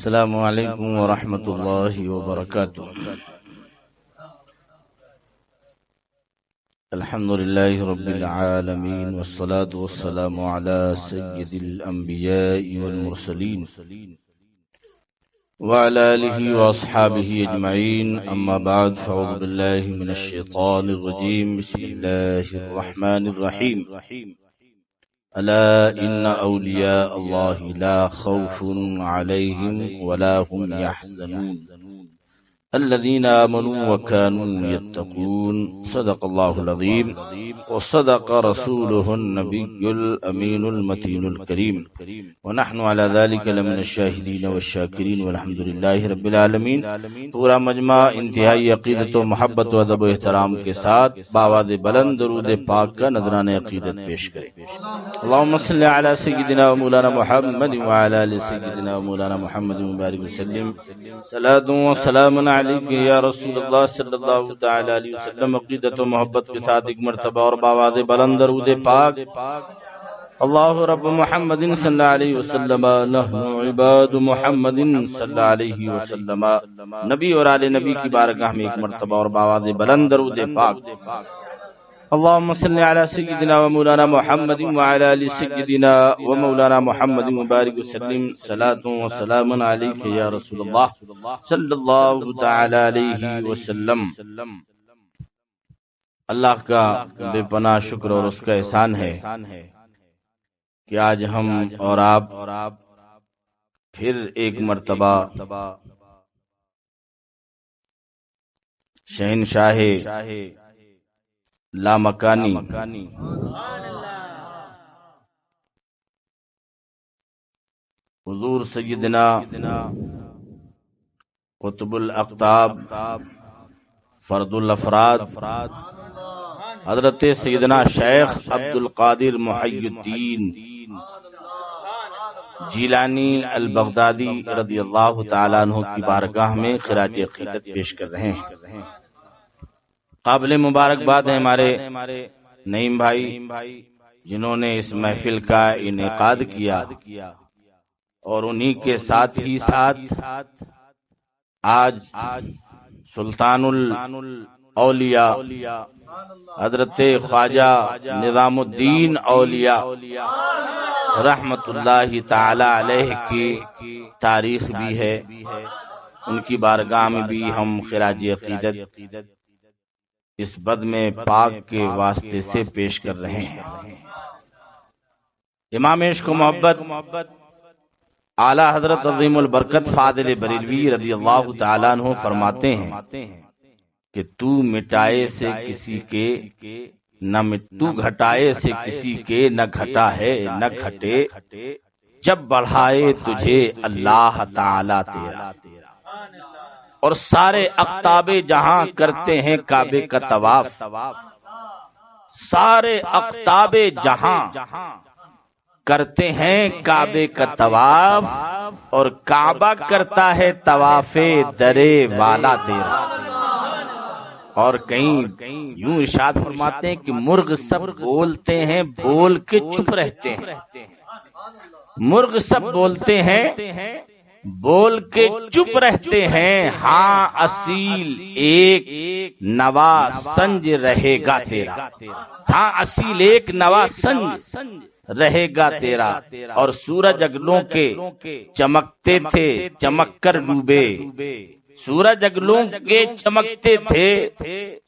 السلام علیکم ورحمۃ اللہ وبرکاتہ۔ الحمد للہ رب العالمین والصلاة والسلام علی سید الانبیاء والمرسلین وعلى آلہ واصحابہ اجمعین، اما بعد فاعوذ باللہ من الشیطان الرجیم، بسم اللہ الرحمن الرحیم۔ الا ان اولیاء اللہ لا خوف علیہم ولا هم يحزنون الذين آمنوا وكانوا يتقون، صدق الله العظيم وصدق رسوله النبي الأمين المتين الكريم، ونحن على ذلك لمن الشاهدين والشاكرين والحمد لله رب العالمين۔ پورا مجمع انتہائی عقیدت و محبت و ادب و احترام کے ساتھ باواز بلند درود پاک کا نذرانہ عقیدت پیش کریں۔ اللهم صل على سيدنا ومولانا محمد وعلى آل سيدنا ومولانا محمد وبارك وسلم، صلاة وسلام یا رسول اللہ صلی اللہ تعالی علیہ وسلم۔ عقیدت و محبت کے ساتھ ایک مرتبہ اور باواز بلند درود پاک۔ اللہ رب محمد صلی اللہ علیہ وسلم، نحن عباد محمد صلی اللہ علیہ وسلم۔ نبی اور آل نبی کی بارگاہ میں ایک مرتبہ اور باواز بلند درود پاک۔ اللهم صل على سيدنا ومولانا محمد وعلى آل سيدنا ومولانا محمد وبارك وسلم، صلاة وسلام عليك يا رسول الله صلی اللہ تعالی علیہ وسلم۔ اللہ کا بے پناہ شکر اور اس کا احسان ہے کہ آج ہم اور آپ پھر ایک مرتبہ شہنشاہ لامکانی حضور سیدنا قطب الاقطاب فرد الافراد حضرت سیدنا شیخ عبد القادر محی الدین جیلانی البغدادی رضی اللہ تعالیٰ عنہ کی بارگاہ میں خراج عقیدت پیش کر رہے ہیں۔ قابل مبارکباد ہیں ہمارے نعیم بھائی جنہوں نے اس محفل کا انعقاد کیا، اور انہی کے ساتھ ہی ساتھ آج سلطان الاولیاء حضرت خواجہ نظام الدین اولیاء رحمت اللہ تعالی علیہ کی تاریخ بھی ہے، ان کی بارگاہ میں بھی ہم خراج عقیدت اس بد میں پاک کے واسطے سے پیش کر رہے ہیں۔ امام عشق و محبت اعلی حضرت عظیم البرکت فاضل بریلوی رضی اللہ تعالیٰ عنہ فرماتے ہیں کہ تو مٹائے سے کسی کے نہ تو گھٹائے سے کسی کے نہ گھٹا ہے نہ گھٹے، جب بڑھائے تجھے اللہ تعالیٰ تیرا، اور سارے اقطاب جہاں کرتے ہیں کعبے کا طواف، سارے اقطاب جہاں کرتے ہیں کعبے کا طواف، اور کعبہ کرتا ہے طواف درے والا تیرا۔ اور کہیں یوں ارشاد فرماتے ہیں کہ مرغ سب بولتے ہیں بول کے چپ رہتے ہیں، مرغ سب بولتے ہیں بول کے چپ رہتے ہیں، ہاں اصیل ایک نوا سنج رہے گا تیرا، ہاں اصیل ایک نوا سنج رہے گا تیرا۔ اور سورج اگلوں کے چمکتے تھے چمک کر ڈوبے، سورج اگلوں کے چمکتے تھے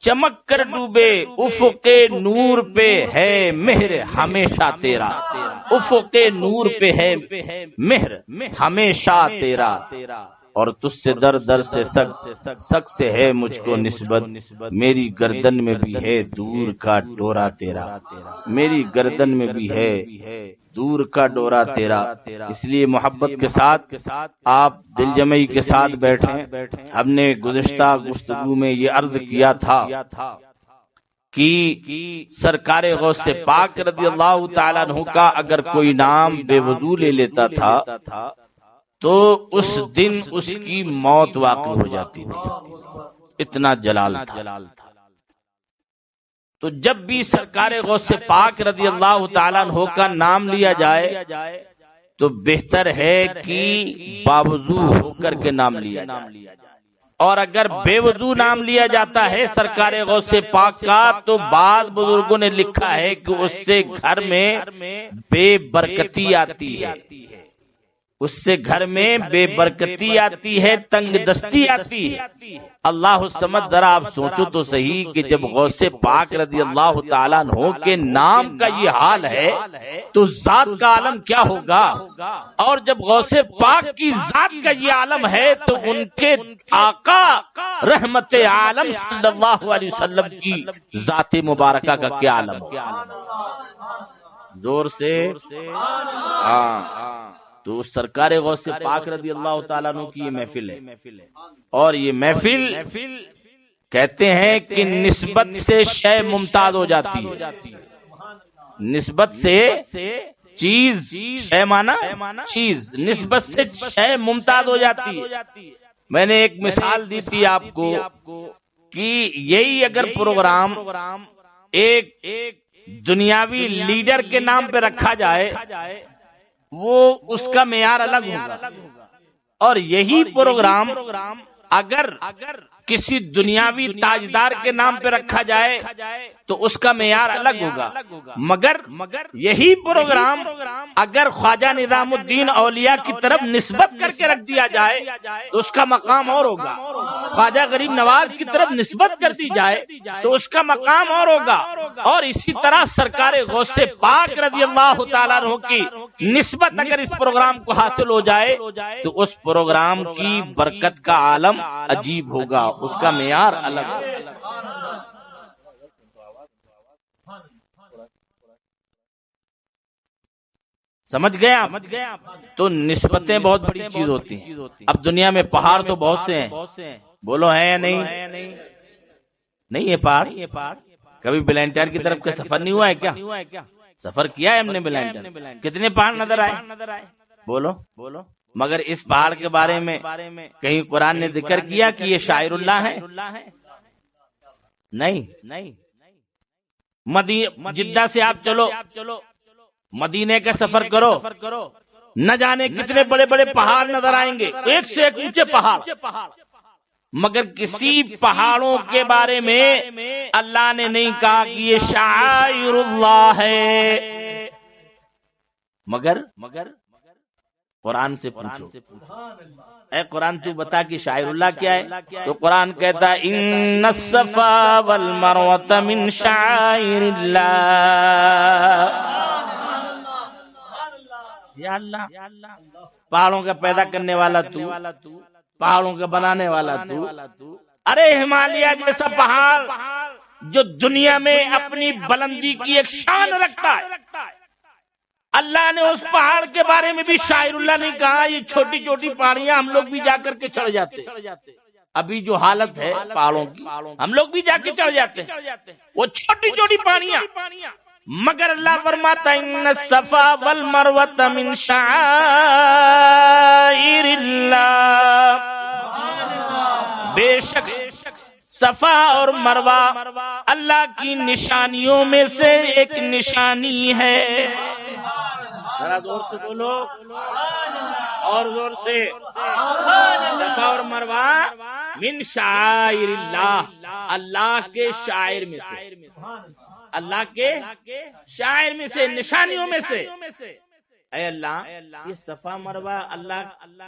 چمک کر ڈوبے، افق نور پہ ہے مہر ہمیشہ تیرا، افق نور پہ ہے مہر ہمیشہ تیرا۔ اور تجھ سے در در سے سگ سے ہے مجھ کو نسبت، میری گردن میں بھی ہے دور کا ڈورا تیرا، میری گردن میں بھی ہے دور کا ڈورا تیرا۔ اس لیے محبت کے ساتھ آپ دل جمعی کے ساتھ بیٹھیں۔ ہم نے گزشتہ گفتگو میں یہ عرض کیا تھا کہ سرکار غوث پاک رضی اللہ تعالیٰ عنہ کا اگر کوئی نام بے وضو لے لیتا تھا تو اس دن اس کی موت واقع ہو جاتی تھی، اتنا جلال تھا۔ تو جب بھی سرکار غوث پاک رضی اللہ تعالیٰ عنہ کا نام لیا جائے تو بہتر ہے کہ باوضو ہو کر کے نام لیا جائے، اور اگر بے وضو نام لیا جاتا ہے سرکار غوث پاک کا تو بعض بزرگوں نے لکھا ہے کہ اس سے گھر میں بے برکتی آتی ہے، اس سے گھر میں بے برکتی آتی ہے، تنگ دستی آتی ہے۔ اللہ الصمد، ذرا آپ سوچو تو صحیح کہ جب غوث پاک رضی اللہ تعالیٰ عنہ کے نام کا یہ حال ہے تو ذات کا عالم کیا ہوگا؟ اور جب غوث پاک کی ذات کا یہ عالم ہے تو ان کے آقا رحمت عالم صلی اللہ علیہ وسلم کی ذات مبارکہ کا کیا عالم ہوگا؟ زور سے ہاں۔ تو سرکار غوث پاک رضی اللہ تعالیٰ عنہ کی یہ محفل ہے، اور یہ محفل کہتے ہیں کہ نسبت سے شے ممتاز ہو جاتی ہے، نسبت سے چیز، شے مانا چیز، نسبت سے شے ممتاز ہو جاتی ہے۔ میں نے ایک مثال دی تھی آپ کو کہ یہی اگر پروگرام ایک دنیاوی لیڈر کے نام پہ رکھا جائے وہ اس کا معیار الگ ہوگا، اور یہی پروگرام اگر کسی دنیاوی تاجدار کے نام پہ رکھا جائے تو اس کا معیار الگ ہوگا، مگر یہی پروگرام اگر خواجہ نظام الدین اولیاء کی طرف نسبت کر کے رکھ دیا جائے تو اس کا مقام اور ہوگا، خواجہ غریب نواز کی طرف نسبت کر دی جائے تو اس کا مقام اور ہوگا، اور اسی طرح سرکار غوث پاک رضی اللہ تعالیٰ عنہ کی نسبت اگر اس پروگرام کو حاصل ہو جائے تو اس پروگرام کی برکت کا عالم عجیب ہوگا، اس کا معیار الگ ہوگا۔ سمجھ گیا؟ تو نسبتیں بہت بڑی چیز ہوتی ہیں۔ اب دنیا میں پہاڑ تو بہت سے ہیں، بولو ہیں یا نہیں؟ نہیں ہے پہاڑ؟ کبھی بلینٹائر کی طرف کا سفر نہیں ہوا ہے کیا؟ سفر کیا ہے ہم نے بلینٹائر، کتنے پہاڑ نظر آئے؟ بولو۔ مگر اس پہاڑ کے بارے میں کہیں قرآن نے ذکر کیا کہ یہ شاعر اللہ ہے؟ نہیں۔ جدہ سے آپ چلو، مدینے کا سفر کرو، نہ جانے کتنے بڑے بڑے پہاڑ نظر آئیں گے، ایک سے ایک اونچے پہاڑ، مگر کسی پہاڑوں کے بارے میں اللہ نے نہیں کہا کہ یہ شاعر اللہ ہے، مگر قرآن سے پوچھو، اے قرآن تو بتا کہ شاعر اللہ کیا ہے؟ تو قرآن کہتا ہے ان الصفا والمروہ من شعائر اللہ۔ یا اللہ، پہاڑوں کا پیدا کرنے والا تو، پہاڑوں کا بنانے والا تو، ارے ہمالیہ جیسا پہاڑ جو دنیا میں اپنی بلندی کی ایک شان رکھتا ہے، اللہ نے اس پہاڑ کے بارے میں بھی شاعر اللہ نے کہا یہ چھوٹی چھوٹی پہاڑیاں ہم لوگ بھی جا کر کے چڑھ جاتے، ابھی جو حالت ہے پہاڑوں کی ہم لوگ بھی جا کے چڑھ جاتے ہیں وہ چھوٹی چھوٹی پہاڑیاں، مگر اللہ فرماتا ان الصفا والمروہ من شعائر اللہ، بے شک صفا اور مروہ اللہ کی نشانیوں میں سے ایک نشانی ہے۔ ذرا زور سے بولو، اور زور سے، صفا اور مروہ من شعائر اللہ، اللہ کے شاعر میں سے، اللہ کے شاعر میں سے، نشانیوں میں سے۔ اے اللہ، یہ صفا مروہ اللہ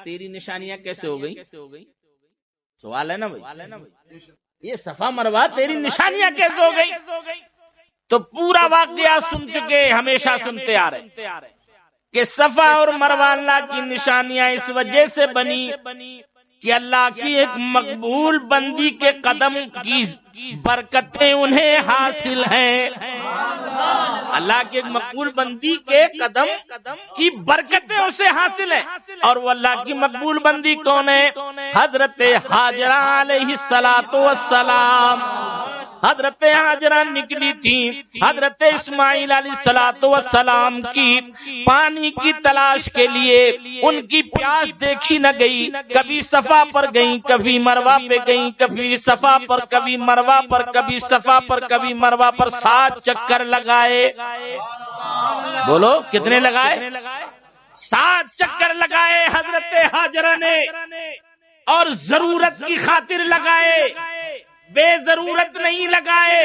تیری نشانیاں کیسے ہو گئی؟ سوال ہے نا بھائی، یہ صفا مروہ تیری نشانیاں کیسے ہو گئی؟ تو پورا واقعہ سن چکے، ہمیشہ سنتے آ رہے کہ صفا اور مروہ اللہ کی نشانیاں اس وجہ سے بنی کہ اللہ کی ایک مقبول بندی کے قدم کی برکتیں انہیں حاصل ہیں، اللہ کی ایک مقبول بندی کے قدم کی برکتیں اسے حاصل ہیں، اور وہ اللہ کی مقبول بندی کون ہے؟ حضرت ہاجرہ علیہ السلام۔ حضرت ہاجرہ نکلی تھی حضرت اسماعیل علیہ السلام کی پانی کی تلاش کے لیے، ان کی پیاس دیکھی نہ گئی، کبھی صفا پر گئیں، کبھی مروہ پہ گئیں، کبھی صفا پر، کبھی مروہ پر، کبھی صفا پر، کبھی مروہ پر، 7 چکر لگائے۔ بولو کتنے لگائے؟ 7 چکر لگائے حضرت ہاجرہ نے، اور ضرورت کی خاطر لگائے، بے ضرورت نہیں لگائے۔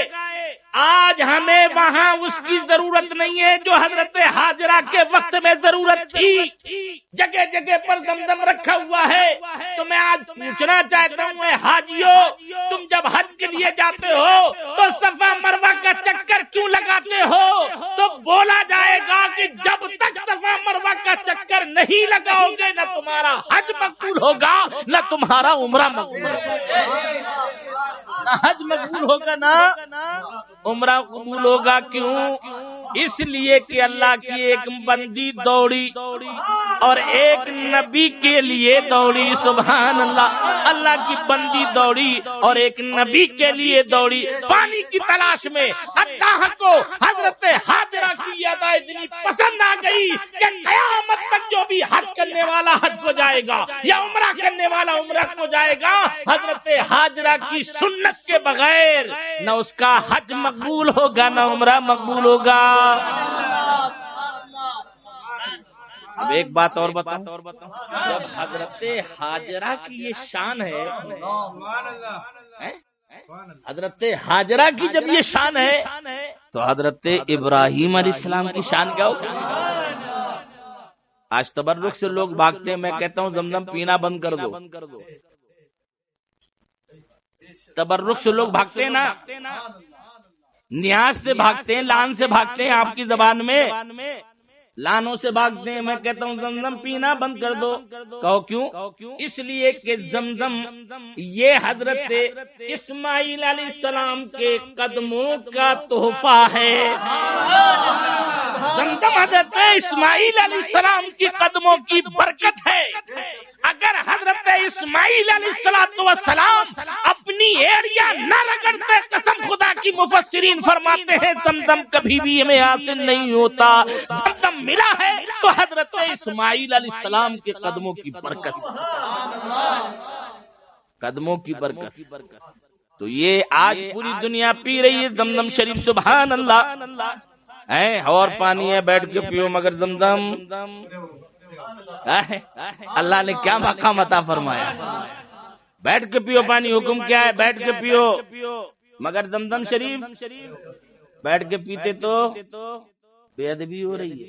آج ہمیں وہاں اس کی ضرورت نہیں ہے جو حضرت ہاجرہ کے وقت میں ضرورت تھی۔ جگہ جگہ پر زمزم رکھا ہوا ہے۔ تو میں آج پوچھنا چاہتا ہوں، اے حاجیوں، تم جب حج کے لیے جاتے ہو تو صفا مروہ کا چکر کیوں لگاتے ہو؟ تو بولا جائے گا کہ جب تک صفا مروہ کا چکر نہیں لگاؤ گے نہ تمہارا حج مقبول ہوگا نہ تمہارا عمرہ مقبول ہوگا۔ نہ حج مقبول ہوگا نہ عمرہ قبول ہوگا۔ کیوں؟ اس لیے کہ اللہ کی ایک بندی دوڑی اور ایک نبی کے لیے دوڑی۔ سبحان اللہ، اللہ کی بندی دوڑی اور ایک نبی کے لیے دوڑی پانی کی تلاش میں۔ اللہ کو حضرت ہاجرہ کی یہ ادا اتنی پسند آ گئی کہ قیامت تک جو بھی حج کرنے والا حج کو جائے گا یا عمرہ کرنے والا عمرہ کو جائے گا، حضرت ہاجرہ کی سنت کے بغیر نہ اس کا حج مقبول ہوگا نہ عمرہ مقبول ہوگا۔ اب ایک بات اور بتاؤں، جب حضرت ہاجرہ کی یہ شان ہے، حضرت ہاجرہ کی جب یہ شان ہے تو حضرت ابراہیم علیہ السلام کی شان کیا ہوگی؟ آج تبرک سے لوگ بھاگتے ہیں، میں کہتا ہوں زمزم پینا بند کر دو۔ تبرک سے لوگ بھاگتے ہیں نا، نیاز سے بھاگتے ہیں، لان سے بھاگتے ہیں، آپ کی زبان میں لانوں سے بھاگتے ہیں۔ میں کہتا ہوں زمزم پینا بند کر دو۔ کہو کیوں؟ اس لیے کہ زمزم یہ حضرت اسماعیل علیہ السلام کے قدموں کا تحفہ ہے۔ زمزم حضرت اسماعیل علیہ السلام کی قدموں کی برکت ہے۔ اگر حضرت اسماعیل علیہ السلام اپنی ایڑیاں نہ رگڑتے، قسم خدا کی مفسرین فرماتے ہیں زمزم کبھی بھی ہمیں حاصل نہیں ہوتا۔ زمزم ملا ہے تو حضرت اسماعیل علیہ السلام کے قدموں کی برکت، قدموں کی برکت۔ تو یہ آج پوری دنیا پی رہی ہے زمزم شریف۔ سبحان اللہ ہے، اور پانی ہے بیٹھ کے پیو، مگر زمزم اللہ نے کیا مقام عطا فرمایا، بیٹھ کے پیو پانی۔ حکم کیا ہے؟ بیٹھ کے پیو، مگر زمزم شریف بیٹھ کے پیتے تو بے ادبی ہو رہی ہے،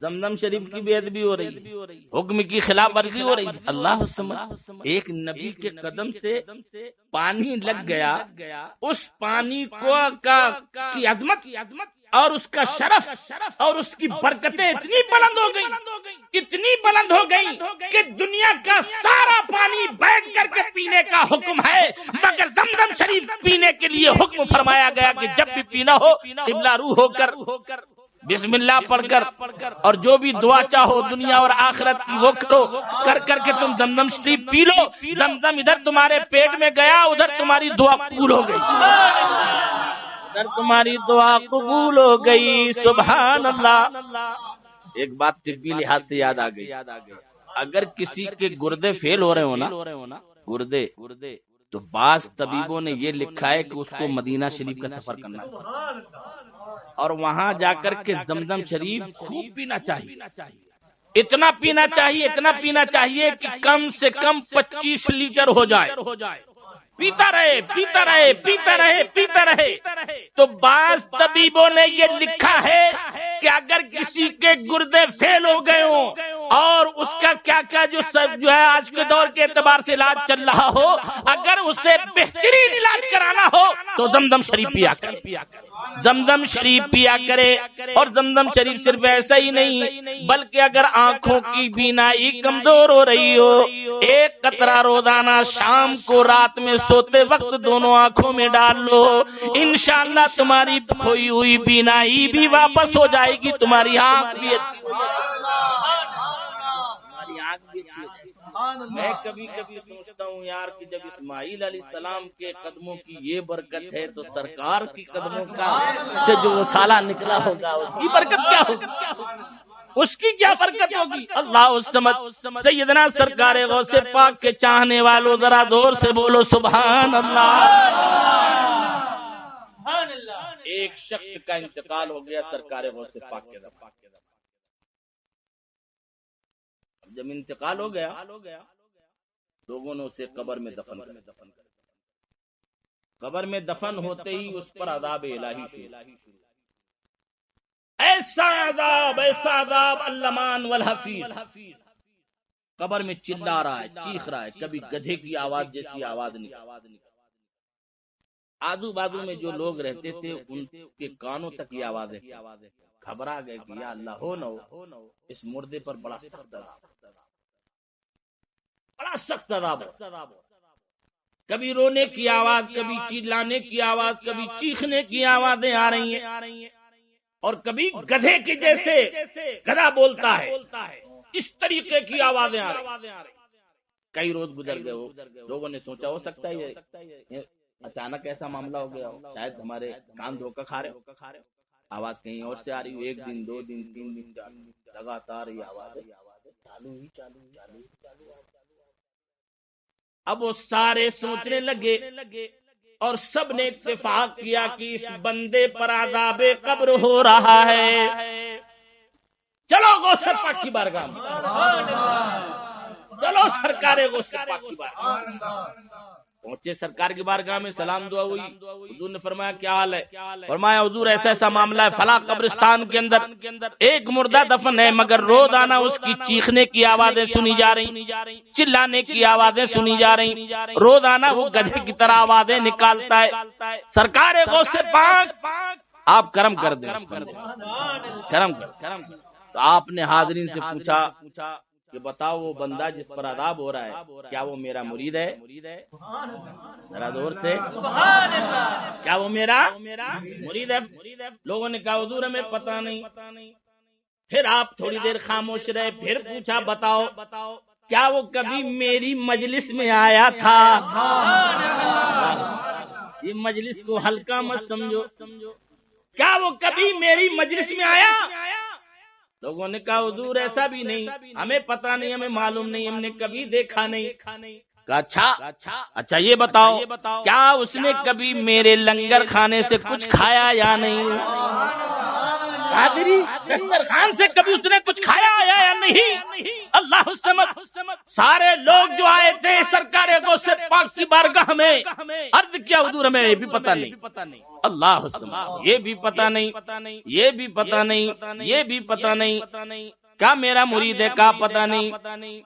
زمزم شریف کی بے ادبی ہو رہی ہے، حکم کی خلاف ورزی ہو رہی ہے۔ اللہ سمجھ، ایک نبی کے قدم سے پانی لگ گیا، اس پانی کو کی عظمت اور اس کا شرف اور اس کی برکتیں اتنی بلند ہو گئی، اتنی بلند ہو گئی کہ دنیا کا سارا پانی بیٹھ کر کے پینے کا حکم ہے، مگر زمزم شریف پینے کے لیے حکم فرمایا گیا کہ جب بھی پینا ہو قبلہ رو ہو کر بسم اللہ پڑھ کر اور جو بھی دعا چاہو دنیا اور آخرت کی وہ کرو، کر کے تم زمزم شریف پی لو۔ زمزم ادھر تمہارے پیٹ میں گیا، ادھر تمہاری دعا قبول ہو گئی، ادھر تمہاری دعا قبول ہو گئی۔ سبحان اللہ۔ ایک بات طبی لحاظ سے یاد آ گئی، اگر کسی کے گردے فیل ہو رہے ہو نا، گردے، تو بعض طبیبوں نے یہ لکھا ہے کہ اس کو مدینہ شریف کا سفر کرنا اور وہاں جا کر کے زمزم شریف خوب پینا چاہیے، اتنا پینا چاہیے کہ کم سے کم 25 لیٹر ہو جائے، پیتا رہے۔ تو بعض طبیبوں نے یہ لکھا ہے کہ اگر کسی کے گردے فیل ہو گئے ہوں اور اس کا کیا جو ہے آج کے دور کے اعتبار سے علاج چل رہا ہو، اگر اسے بہترین علاج کرانا ہو تو زمزم شریف پیا کرے، زمزم شریف پیا کرے۔ اور زمزم شریف صرف ایسا ہی نہیں بلکہ اگر آنکھوں کی بینائی کمزور ہو رہی ہو، ایک قطرہ روزانہ شام کو رات میں سوتے وقت دونوں آنکھوں میں ڈال لو، انشاءاللہ تمہاری کھوئی ہوئی بینائی بھی واپس ہو جائے گی، تمہاری آنکھ بھی اچھی ہو جائے گی، تمہاری آنکھ بھی اچھی ہو جائے گی۔ میں کبھی سوچتا ہوں یار کہ جب اسماعیل علیہ السلام کے قدموں کی یہ برکت ہے تو سرکار کی قدموں کا سے جو سالہ نکلا ہوگا اس کی برکت کیا ہوگی، اس کی کیا برکت ہوگی۔ اللہ سمجھ، سیدنا سرکار غوث پاک کے چاہنے والوں ذرا زور سے بولو سبحان اللہ۔ ایک شخص کا انتقال ہو گیا سرکار غوث پاک کے جب انتقال ہو گیا لوگوں نے اسے قبر میں دفن کر، قبر میں دفن ہوتے ہی اس پر عذاب الہی شروع، ایسا عذاب اللمان والحفیظ، قبر میں چلا رہا ہے، چیخ رہا ہے، کبھی گدھے کی آواز جیسی آواز نہیں، آزو بازو میں جو لوگ رہتے تھے ان کے کانوں تک یہ آوازیں، گھبرا گئے کہ یا اللہ ہو نہ ہو اس مردے پر بڑا سخت عذاب، کبھی رونے کی آواز، کبھی چلانے کی آواز، کبھی چیخنے کی آوازیں آ رہی ہیں، اور کبھی گدھے کے جیسے گدھا بولتا ہے اس طریقے کی آوازیں آ رہی ہیں۔ کئی روز گزر گئے، لوگوں نے سوچا ہو سکتا ہے یہ اچانک ایسا معاملہ ہو گیا، شاید ہمارے کان دھوکہ کھا رہے، آواز کہیں اور سے آ رہی، ایک دن، دو دن، تین دن لگاتار یہ آواز چالو ہی۔ اب وہ سارے سوچنے لگے اور سب نے اتفاق کیا کہ اس بندے پر عذاب قبر ہو رہا ہے، چلو غوث پاک کی بارگاہ میں، چلو سرکار غوث پاک کی بارگاہ میں پہنچے۔ سرکار کی بارگاہ میں سلام دعا ہوئی، حضور نے فرمایا کیا حال ہے؟ فرمایا حضور ایسا ایسا معاملہ ہے، فلاں قبرستان کے اندر ایک مردہ دفن ہے، مگر روزانہ اس کی چیخنے کی آوازیں سنی جا رہی، چلانے کی آوازیں سنی جا رہی، روزانہ وہ گدھے کی طرح آوازیں نکالتا ہے۔ سرکار غوث پاک آپ کرم کر دیں، کرم کر۔ تو آپ نے حاضرین سے پوچھا کہ بتاؤ وہ بندہ جس پر عذاب ہو رہا ہے کیا وہ میرا مرید ہے؟ ذرا زور سے، کیا وہ میرا مرید ہے؟ لوگوں نے کہا حضور ہمیں پتہ نہیں۔ پھر آپ تھوڑی دیر خاموش رہے، پھر پوچھا بتاؤ کیا وہ کبھی میری مجلس میں آیا تھا؟ یہ مجلس کو ہلکا مت سمجھو، کیا وہ کبھی میری مجلس میں آیا؟ لوگوں نے کہا حضور ایسا بھی نہیں، ہمیں پتہ نہیں، ہمیں معلوم نہیں، ہم نے کبھی دیکھا نہیں۔ کہا اچھا یہ بتاؤ کیا اس نے کبھی میرے لنگر کھانے سے کچھ کھایا یا نہیں؟ قادری دسترخوان سے کبھی اس نے کچھ کھایا یا نہیں؟ اللہ الصمد۔ سارے لوگ جو آئے تھے سرکار غوث پاک کی بارگاہ میں عرض کیا حضور ہمیں یہ بھی پتہ نہیں، اللہ الصمد، یہ بھی پتہ نہیں، یہ بھی پتہ نہیں، یہ بھی پتہ نہیں، کیا میرا مرید ہے کا پتہ نہیں،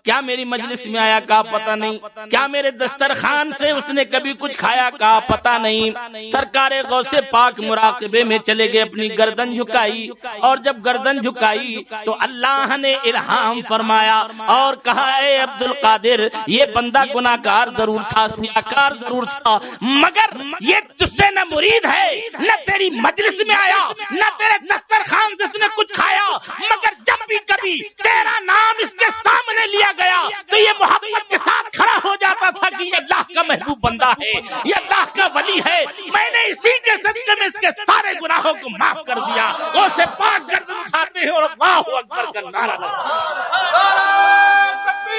کیا میری مجلس میں آیا کا پتہ نہیں، کیا میرے دسترخوان سے اس نے کبھی کچھ کھایا کا پتہ نہیں۔ سرکار غوث پاک مراقبے میں چلے گئے، اپنی گردن جھکائی، اور جب گردن جھکائی تو اللہ نے الہام فرمایا اور کہا اے عبد القادر یہ بندہ گناہگار ضرور تھا، سیاکار ضرور تھا، مگر یہ تجھ سے نہ مرید ہے، نہ تیری مجلس میں آیا، نہ تیرے دسترخوان سے اس نے کچھ کھایا، مگر جب بھی کبھی تیرا نام اس کے سامنے لیا گیا تو یہ محبت کے ساتھ کھڑا ہو جاتا تھا کہ یہ اللہ کا محبوب بندہ ہے، یہ اللہ کا ولی ہے، میں نے اسی کے صدقے میں اس کے سارے گناہوں کو معاف کر دیا۔ وہ سے پاک گردن اٹھاتے ہیں اور اللہ اکبر کا نعرہ لگاتے ہیں،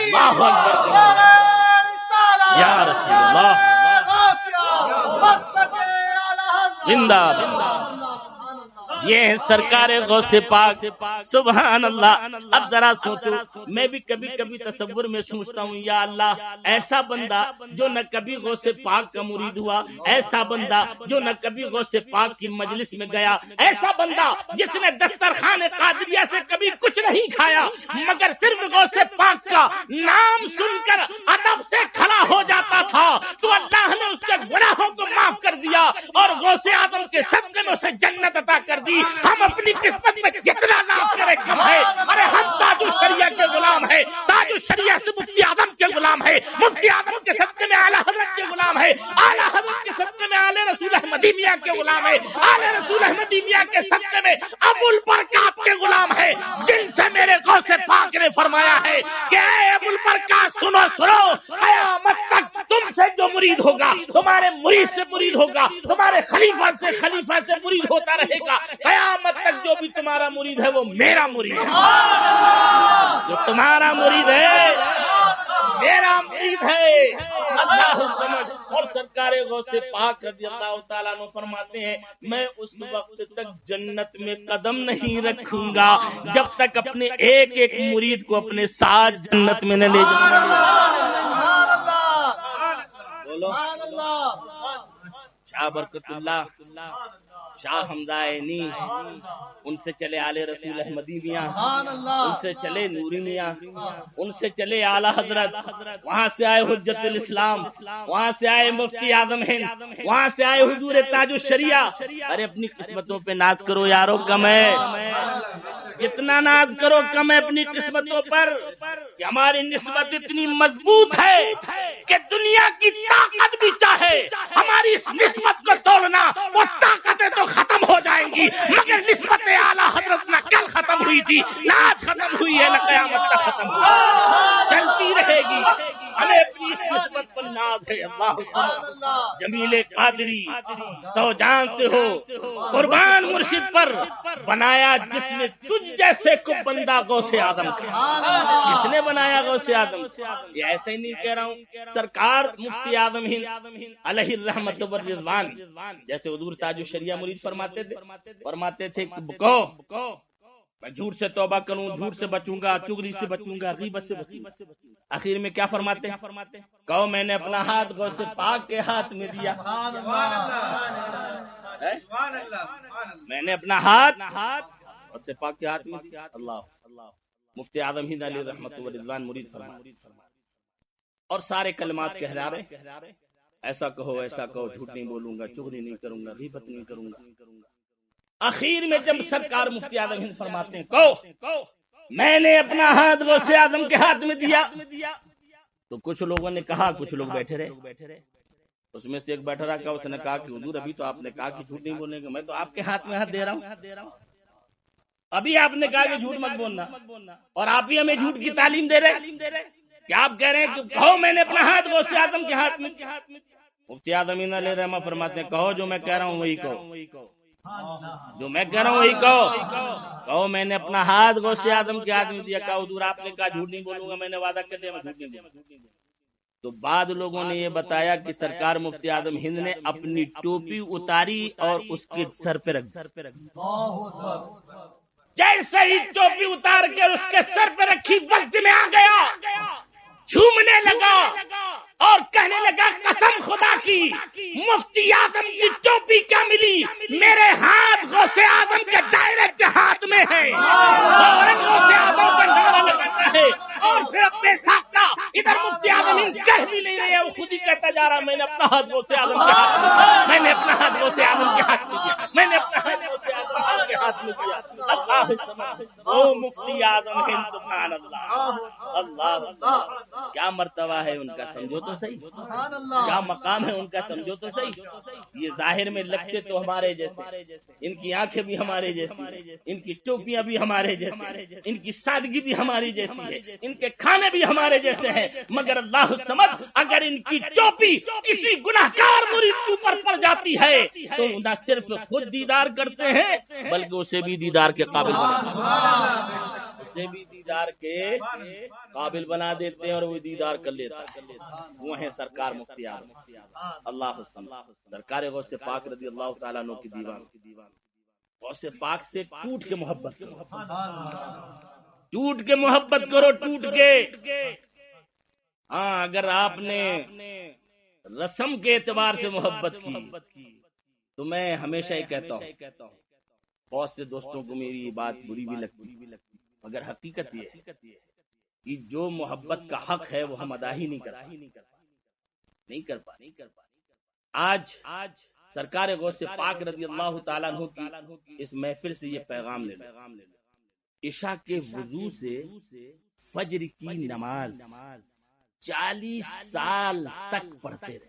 اللہ اکبر یا رسول اللہ، زندہ یہ ہے سرکار غوث پاک، سبحان اللہ۔ اب ذرا سوچو، میں بھی کبھی کبھی تصور میں سوچتا ہوں یا اللہ ایسا بندہ جو نہ کبھی غوث پاک کا مرید ہوا، ایسا بندہ جو نہ کبھی غوث پاک کی مجلس میں گیا، ایسا بندہ جس نے دسترخوان قادریہ سے کبھی کچھ نہیں کھایا، مگر صرف غوث پاک کا نام سن کر ادب سے کھڑا ہو جاتا تھا، تو اللہ نے اس کے گناہوں کو معاف کر دیا اور غوث اعظم کے صدقے میں اسے جنت عطا کر دی۔ ہم اپنی قسمت میں جتنا نام کرے کم ہے، ارے ہم تاج الشریعہ کے غلام ہیں، تاج الشریعہ سے مفتی اعظم کے غلام ہیں، مفتی اعظم کے صدقے میں اعلیٰ حضرت کے غلام ہیں، اعلیٰ حضرت کے صدقے میں اعلی رسول احمدی میاں کے غلام ہیں، اعلی رسول احمدی میاں کے صدقے میں ابو البرکات کے غلام ہیں، جن سے میرے غوث پاک نے فرمایا ہے کہ اے ابو البرکات سنو قیامت تک تم سے جو مرید ہوگا تمہارے مرید سے مرید ہوگا، تمہارے خلیفہ سے مرید ہوتا رہے گا، قیامت تک جو بھی تمہارا مرید ہے وہ میرا مرید ہے، جو تمہارا مرید ہے میرا مرید ہے اللہ الصمد. اور سرکار غوث پاک رضی اللہ تعالیٰ عنہ فرماتے ہیں میں اس وقت تک جنت میں قدم نہیں رکھوں گا جب تک اپنے ایک ایک مرید کو اپنے ساتھ جنت میں نہ لے جاؤں. بولو شاہ برکت اللہ، شاہ حمزہ عینی، ان سے چلے آل رسول احمدی میاں، ان سے چلے نوری میاں، ان سے چلے اعلی حضرت، وہاں سے آئے حجت الاسلام، وہاں سے آئے مفتی اعظم ہند، وہاں سے آئے حضور تاج الشریعہ. ارے اپنی قسمتوں پہ ناز کرو یارو، کم ہے جتنا ناز کرو کم ہے اپنی قسمتوں پر. کہ ہماری نسبت اتنی مضبوط ہے کہ دنیا کی طاقت بھی چاہے ہماری اس نسبت کو توڑنا، وہ طاقتیں تو ختم ہو جائیں گی مگر نسبت اعلیٰ حضرت نہ کل ختم ہوئی تھی، نہ آج ختم ہوئی ہے، نہ قیامت تک ختم ہوئی، چلتی رہے گی. ہمیں اپنی اس نسبت پر ناز ہے. اللہ جمیل قادری سو جان سے ہو قربان مرشد پر بنایا جس نے تجھ جیسے کو بندہ غوث اعظم کا. کس نے بنایا غوث اعظم؟ یہ ایسے ہی نہیں کہہ رہا ہوں، سرکار مفتی اعظم ہند علیہ الرحمت والرضوان جیسے حضور تاج الشریعہ مرید فرماتے تھے کہو میں جھوٹ سے توبہ کروں، جھوٹ سے بچوں گا، چغلی سے بچوں گا، غیبت سے بچوں گا. آخر میں کیا فرماتے ہیں؟ کہو میں نے اپنا ہاتھ غوث پاک کے ہاتھ میں دیا، میں نے اپنا ہاتھ غوث پاک کے ہاتھ میں دیا. اللہ مفتی اعظم ہند علیہ رحمت والرضوان مرید فرماتے اور سارے کلمات کہہ رہے ایسا کہو ایسا کہو، جھوٹ نہیں بولوں گا، چغلی نہیں کروں گا، غیبت نہیں کروں گا. اخیر میں جب سرکار مفتی اعظم ہند فرماتے ہیں کہو میں نے اپنا ہاتھ غوث اعظم کے ہاتھ میں دیا، تو کچھ لوگوں نے کہا، کچھ لوگ بیٹھے رہے. اس میں سے ایک بیٹھا رہا کہ اس نے کہا کہ حضور ابھی تو آپ نے کہا کہ جھوٹ نہیں بولنے کا، میں تو آپ کے ہاتھ میں ہاتھ دے رہا ہوں، ابھی آپ نے کہا کہ جھوٹ مت بولنا اور آپ ہی ہمیں جھوٹ کی تعلیم دے رہے کہ آپ کہہ رہے ہیں کہ کہو میں نے اپنا ہاتھ غوث اعظم کے ہاتھ میں. مفتی اعظم ہند علیہ رحمۃ فرماتے ہیں کہو جو میں کہہ رہا ہوں وہی کہو، جو میں کہہ رہا ہوں وہی کہو میں نے اپنا ہاتھ غوث اعظم کے ہاتھ میں دیا. کہا حضور آپ نے کہا جھوٹ نہیں بولوں گا، میں نے وعدہ کر دیا میں جھوٹ نہیں بولوں گا. تو بعد لوگوں نے یہ بتایا کہ سرکار مفتی اعظم ہند نے اپنی ٹوپی اتاری اور اس کے سر پہ رکھ دی. جیسے ہی ٹوپی اتار کے اس کے سر پہ رکھی وقت میں آ گیا، جھومنے لگا اور کہنے لگا قسم خدا کی مفتی اعظم کی ٹوپی کیا ملی، میرے ہاتھ غوث اعظم کے ڈائریکٹ ہاتھ میں ہے. اور غوث اعظم کا نعرہ لگاتا ہے اور پھر اپنے ساتھ ادھر مفتی اعظم کہہ بھی نہیں رہے، وہ خود ہی کہتا جا رہا میں نے اپنا ہاتھ غوث اعظم کے ہاتھ میں دیا، میں نے اپنا ہاتھ غوث اعظم کے ہاتھ میں دیا، میں نے اپنا ہاتھ غوث اعظم کے ہاتھ میں دیا. اللہ او مفتی اعظم ہند سبحان اللہ، اللہ کیا مرتبہ ہے ان کا سمجھو تو صحیح، کیا مقام ہے ان کا سمجھو تو صحیح. یہ ظاہر میں لگتے تو ہمارے جیسے، ان کی آنکھیں بھی ہمارے جیسی، ان کی ٹوپیاں بھی ہمارے جیسے، ان کی سادگی بھی ہماری جیسی ہے، ان کے کھانے بھی ہمارے جیسے ہیں، مگر اللہ سمجھ اگر ان کی ٹوپی کسی گناہگار مرید کے اوپر پڑ جاتی ہے تو نہ صرف خود دیدار کرتے ہیں بلکہ اسے بھی دیدار کے قابل بنا دیتے ہیں اور وہ دیدار کر لیتا ہے. وہ ہیں سرکار مفتی اعظم اللہ سرکار غوث پاک رضی اللہ تعالیٰ عنہ کی دیوان. غوث پاک سے ٹوٹ کے محبت کرو، ٹوٹ کے محبت کرو، ٹوٹ کے. ہاں اگر آپ نے رسم کے اعتبار سے محبت کی تو میں ہمیشہ ہی کہتا ہوں بہت سے دوستوں کو میری یہ بات بری بھی لگتی، مگر حقیقت یہ ہے کہ جو محبت کا حق ہے وہ ہم ادا ہی نہیں کر پا. آج سرکار غوث پاک رضی اللہ تعالیٰ عنہ کی اس محفل سے یہ پیغام لے لو، عشاء کے وضو سے فجر کی نماز 40 سال تک پڑھتے رہے.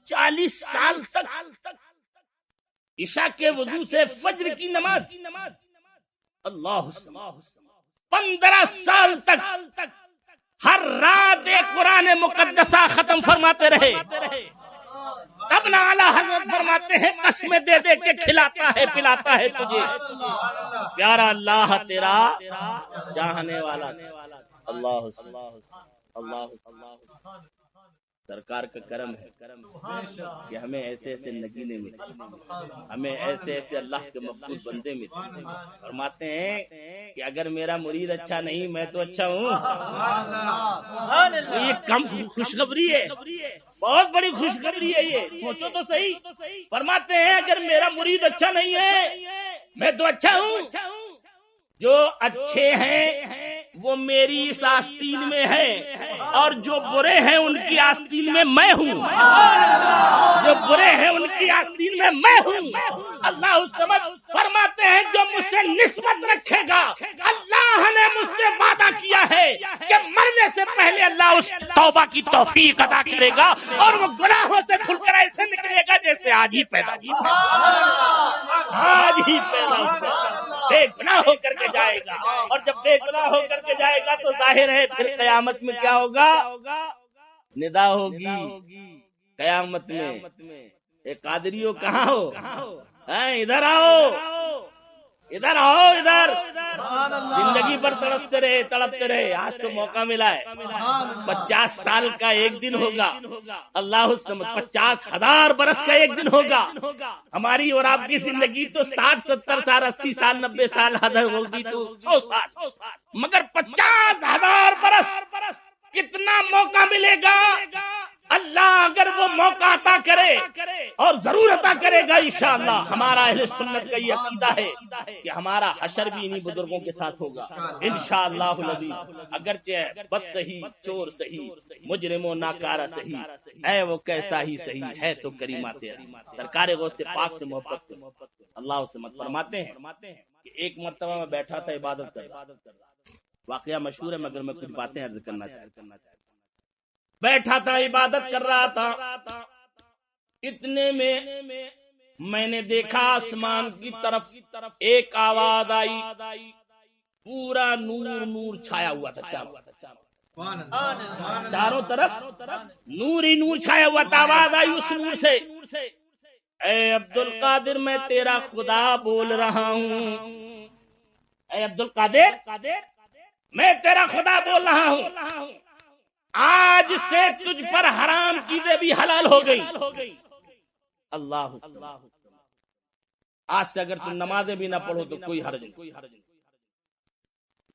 40 سال تک عشاء کے وضو سے فجر کی نماز، اللہ 15 سال تک ہر رات ایک قرآن مقدسہ ختم فرماتے رہے. تب اپنا اعلیٰ حضرت فرماتے ہیں قسمیں دے دے کے کھلاتا ہے پلاتا ہے تجھے پیارا اللہ تیرا چاہنے والا اللہ سرکار کا کرم ہے کہ ہمیں ایسے ایسے نگینے ملے ہمیں ایسے ایسے اللہ کے مقبول بندے ملے فرماتے ہیں کہ اگر میرا مرید اچھا نہیں میں تو اچھا ہوں یہ کم خوشخبری ہے بہت بڑی خوشخبری ہے یہ سوچو تو صحیح فرماتے ہیں اگر میرا مرید اچھا نہیں ہے میں تو اچھا ہوں جو اچھے ہیں وہ میری اس آستین میں ہے اور جو برے ہیں ان کی آستین میں میں ہوں جو برے ہیں ان کی آستین میں میں ہوں اللہ الصمد فرماتے ہیں جو مجھ سے نسبت رکھے گا اللہ نے مجھ سے وعدہ کیا ہے کہ مرنے سے پہلے اللہ اس توبہ کی توفیق عطا کرے گا اور وہ گناہوں سے کھل کر ایسے نکلے گا جیسے آج ہی پیدا بے گناہ ہو کر کے جائے گا اور جب بے گناہ ہو کر کے جائے گا تو ظاہر ہے پھر قیامت میں کیا ہوگا ندا ہوگی قیامت میں اے قادریو کہاں ہو ادھر آؤ ادھر آؤ ادھر زندگی پر تڑپتے رہے آج تو موقع ملا ہے 50 سال کا ایک دن ہوگا اللہ 50,000 برس کا ایک دن ہوگا ہماری اور آپ کی زندگی تو 60 70 سال 80 سال 90 سال ہوگی تو 100 سال مگر 50,000 برس کتنا موقع ملے گا اللہ اگر وہ موقع عطا کرے اور ضرور عطا کرے گا انشاءاللہ ہمارا اہل سنت کا یہ عقیدہ ہے کہ ہمارا حشر بھی انہی بزرگوں کے ساتھ ہوگا انشاءاللہ العزیز اگرچہ بد صحیح چور صحیح مجرم و ناکارہ صحیح اے وہ کیسا ہی صحیح ہے تو کریمہ تیرا سرکار غوث پاک سے محبت اللہ اس سے مت فرماتے ہیں کہ ایک مرتبہ میں بیٹھا تھا عبادت کر رہا واقعہ مشہور ہے مگر میں کچھ باتیں عرض کرنا چاہتا ہوں بیٹھا تھا عبادت کر رہا تھا اتنے میں نے دیکھا آسمان کی طرف ایک آواز آئی پورا نور چھایا ہوا تھا چاروں طرف نور ہی نور چھایا ہوا تھا آواز آئی اس نور سے اے عبد القادر میں تیرا خدا بول رہا ہوں اے عبد القادر میں تیرا خدا بول رہا ہوں آج سے تجھ پر حرام چیزیں بھی حلال ہو گئی اللہ آج سے اگر تم نمازیں بھی نہ پڑھو تو کوئی حرج نہیں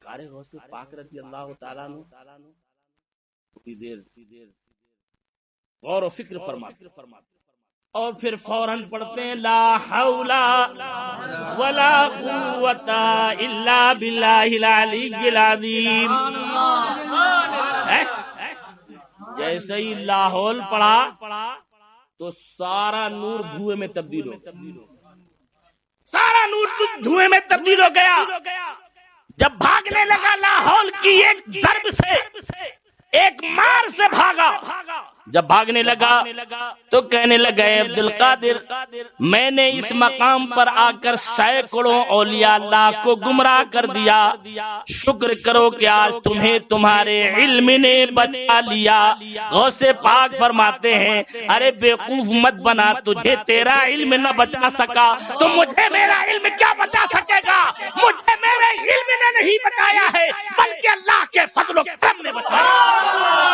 کارے غوث پاک رضی اللہ تعالیٰ نے دیر غور و فکر فرماتے اور پھر فوراً پڑھتے ہیں لا حول ولا قوت الا باللہ العلی العظیم جیسے ہی لاہور پڑا تو سارا نور دھوئے میں تبدیل ہو سارا نور دھوئے میں تبدیل ہو گیا جب بھاگنے لگا لاہور کی ایک ضرب سے ایک مار سے بھاگا جب بھاگنے لگا تو کہنے لگا عبد القادر میں نے اس مقام پر آ کر سینکڑوں اولیاء اللہ کو گمراہ کر دیا شکر کرو کہ آج تمہیں تمہارے علم نے بچا لیا غوث پاک فرماتے ہیں ارے بیوقوف مت بنا تجھے تیرا علم نہ بچا سکا تو مجھے میرا علم کیا بچا سکے گا مجھے میرے علم نے نہیں بچایا ہے بلکہ اللہ کے فضل و کرم نے بچایا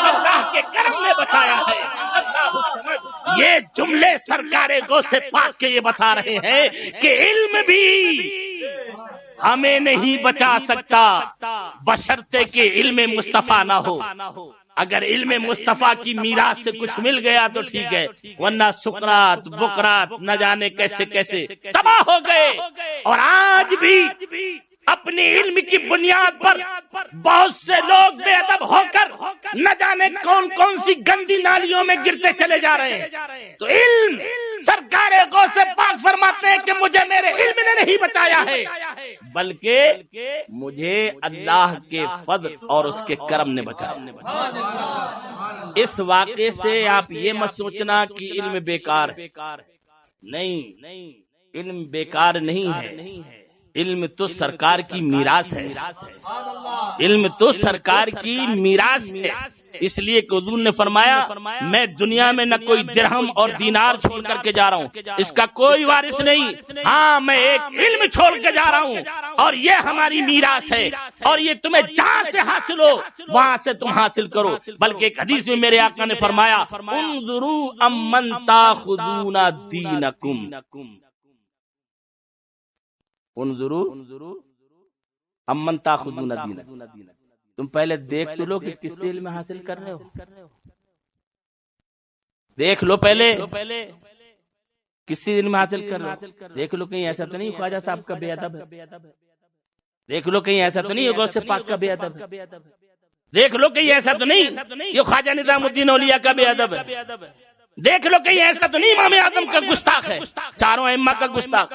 اللہ کے کرم نے بچایا ہے یہ جملے سرکار غوث پاک کے یہ بتا رہے ہیں کہ علم بھی ہمیں نہیں بچا سکتا بشرطے کہ علم مصطفیٰ نہ ہو اگر علم مصطفیٰ کی میراث سے کچھ مل گیا تو ٹھیک ہے ورنہ سقراط بقراط نہ جانے کیسے کیسے تباہ ہو گئے اور آج بھی اپنی علم کی بنیاد پر بہت سے لوگ بے ادب ہو کر نہ جانے کون کون سی گندی نالیوں میں گرتے چلے جا رہے ہیں تو علم سرکار غوث پاک فرماتے ہیں کہ مجھے میرے علم نے نہیں بچایا ہے بلکہ مجھے اللہ کے فضل اور اس کے کرم نے بچایا اس واقعے سے آپ یہ مت سوچنا کہ علم بیکار ہے نہیں علم بیکار نہیں ہے علم تو سرکار کی میراث ہے علم تو سرکار کی میراث ہے اس لیے کہ حضور نے فرمایا میں دنیا میں نہ کوئی درہم اور دینار چھوڑ کر کے جا رہا ہوں، اس کا کوئی وارث نہیں، ہاں میں ایک علم چھوڑ کے جا رہا ہوں اور یہ ہماری میراث ہے، اور یہ تمہیں جہاں سے حاصل ہو وہاں سے تم حاصل کرو۔ بلکہ ایک حدیث میں میرے آقا نے فرمایا انظروا امن تاخذون دینکم، انظروا امن تاخذون دینکم، تم پہلے دیکھ تو لو کہ کس سے علم حاصل کر رہے ہو، دیکھ لو پہلے کس سے علم حاصل کر رہے ہو، دیکھ لو کہیں ایسا تو نہیں خواجہ صاحب کا بے ادب ہے، دیکھ لو کہیں ایسا تو نہیں غوث پاک کا بے ادب ہے، دیکھ لو کہیں ایسا تو نہیں یہ خواجہ نظام الدین اولیاء کا بے ادب ہے، دیکھ لو کہیں ایسا تو نہیں امام اعظم کا گستاخ ہے، چاروں ائمہ کا گستاخ،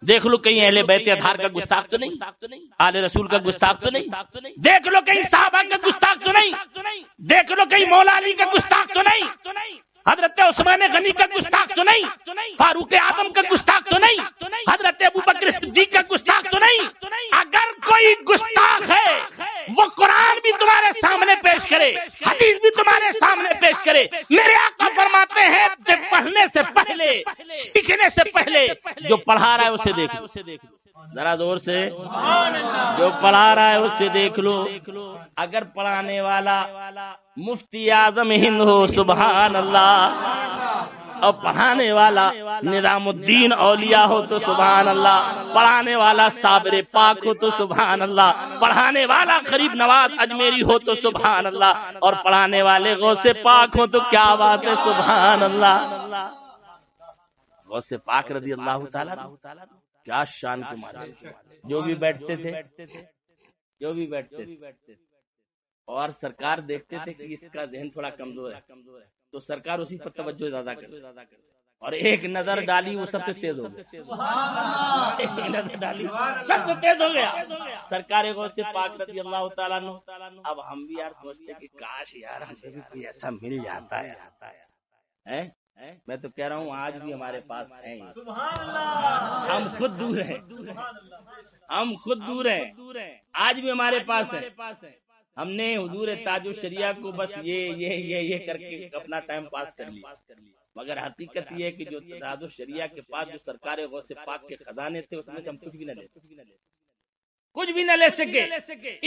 دیکھ لو کہیں اہل بیت اطہار کا گستاخ تو نہیں، آل رسول کا گستاخ تو نہیں، دیکھ لو کہیں صحابہ کا گستاخ تو نہیں، دیکھ لو کہیں مولا علی کا گستاخ تو نہیں، حضرت عثمان غنی کا گستاخ تو نہیں، فاروق اعظم کا گستاخ تو نہیں، حضرت ابوبکر صدیق کا گستاخ تو نہیں۔ اگر کوئی گستاخ ہے وہ قرآن بھی تمہارے سامنے پیش کرے، حدیث بھی تمہارے سامنے پیش کرے، میرے آقا فرماتے ہیں کہ پڑھنے سے پہلے، سیکھنے سے پہلے جو پڑھا رہا ہے اسے دیکھ لو، ذرا زور سے، جو پڑھا رہا ہے اسے دیکھ لو۔ اگر پڑھانے والا مفتی اعظم ہند ہو سبحان اللہ، اور پڑھانے والا نظام الدین اولیاء ہو تو سبحان اللہ، پڑھانے والا صابر پاک ہو تو سبحان اللہ، پڑھانے والا غریب نواز اجمیری ہو تو سبحان اللہ، اور پڑھانے والے غوث پاک ہو تو کیا بات ہے سبحان اللہ۔ غوث پاک رضی اللہ تعالیٰ کیا شان کے مالک، جو بھی بیٹھتے تھے اور سرکار دیکھتے تھے کہ اس کا ذہن تھوڑا کمزور ہے تو سرکار اسی پر توجہ زیادہ کرتے، اور ایک نظر ڈالی وہ سب سے تیز ہو گیا، ایک نظر ڈالی سب سے تیز ہو گیا سرکار غوث پاک رضی اللہ تعالیٰ عنہ۔ اب ہم بھی یار سوچتے کہ کاش یار ہمیں بھی کوئی ایسا مل جاتا ہے، میں تو کہہ رہا ہوں آج بھی ہمارے پاس ہیں، ہم خود دور ہیں، آج بھی ہمارے پاس ہے۔ ہم نے حضور تاج الشریعہ کو بس یہ کر کے اپنا ٹائم پاس کر لیا، مگر حقیقت یہ ہے کہ جو تاج الشریعہ کے پاس جو سرکار غوث پاک کے خزانے تھے اس میں سے ہم کچھ بھی نہ لے سکے۔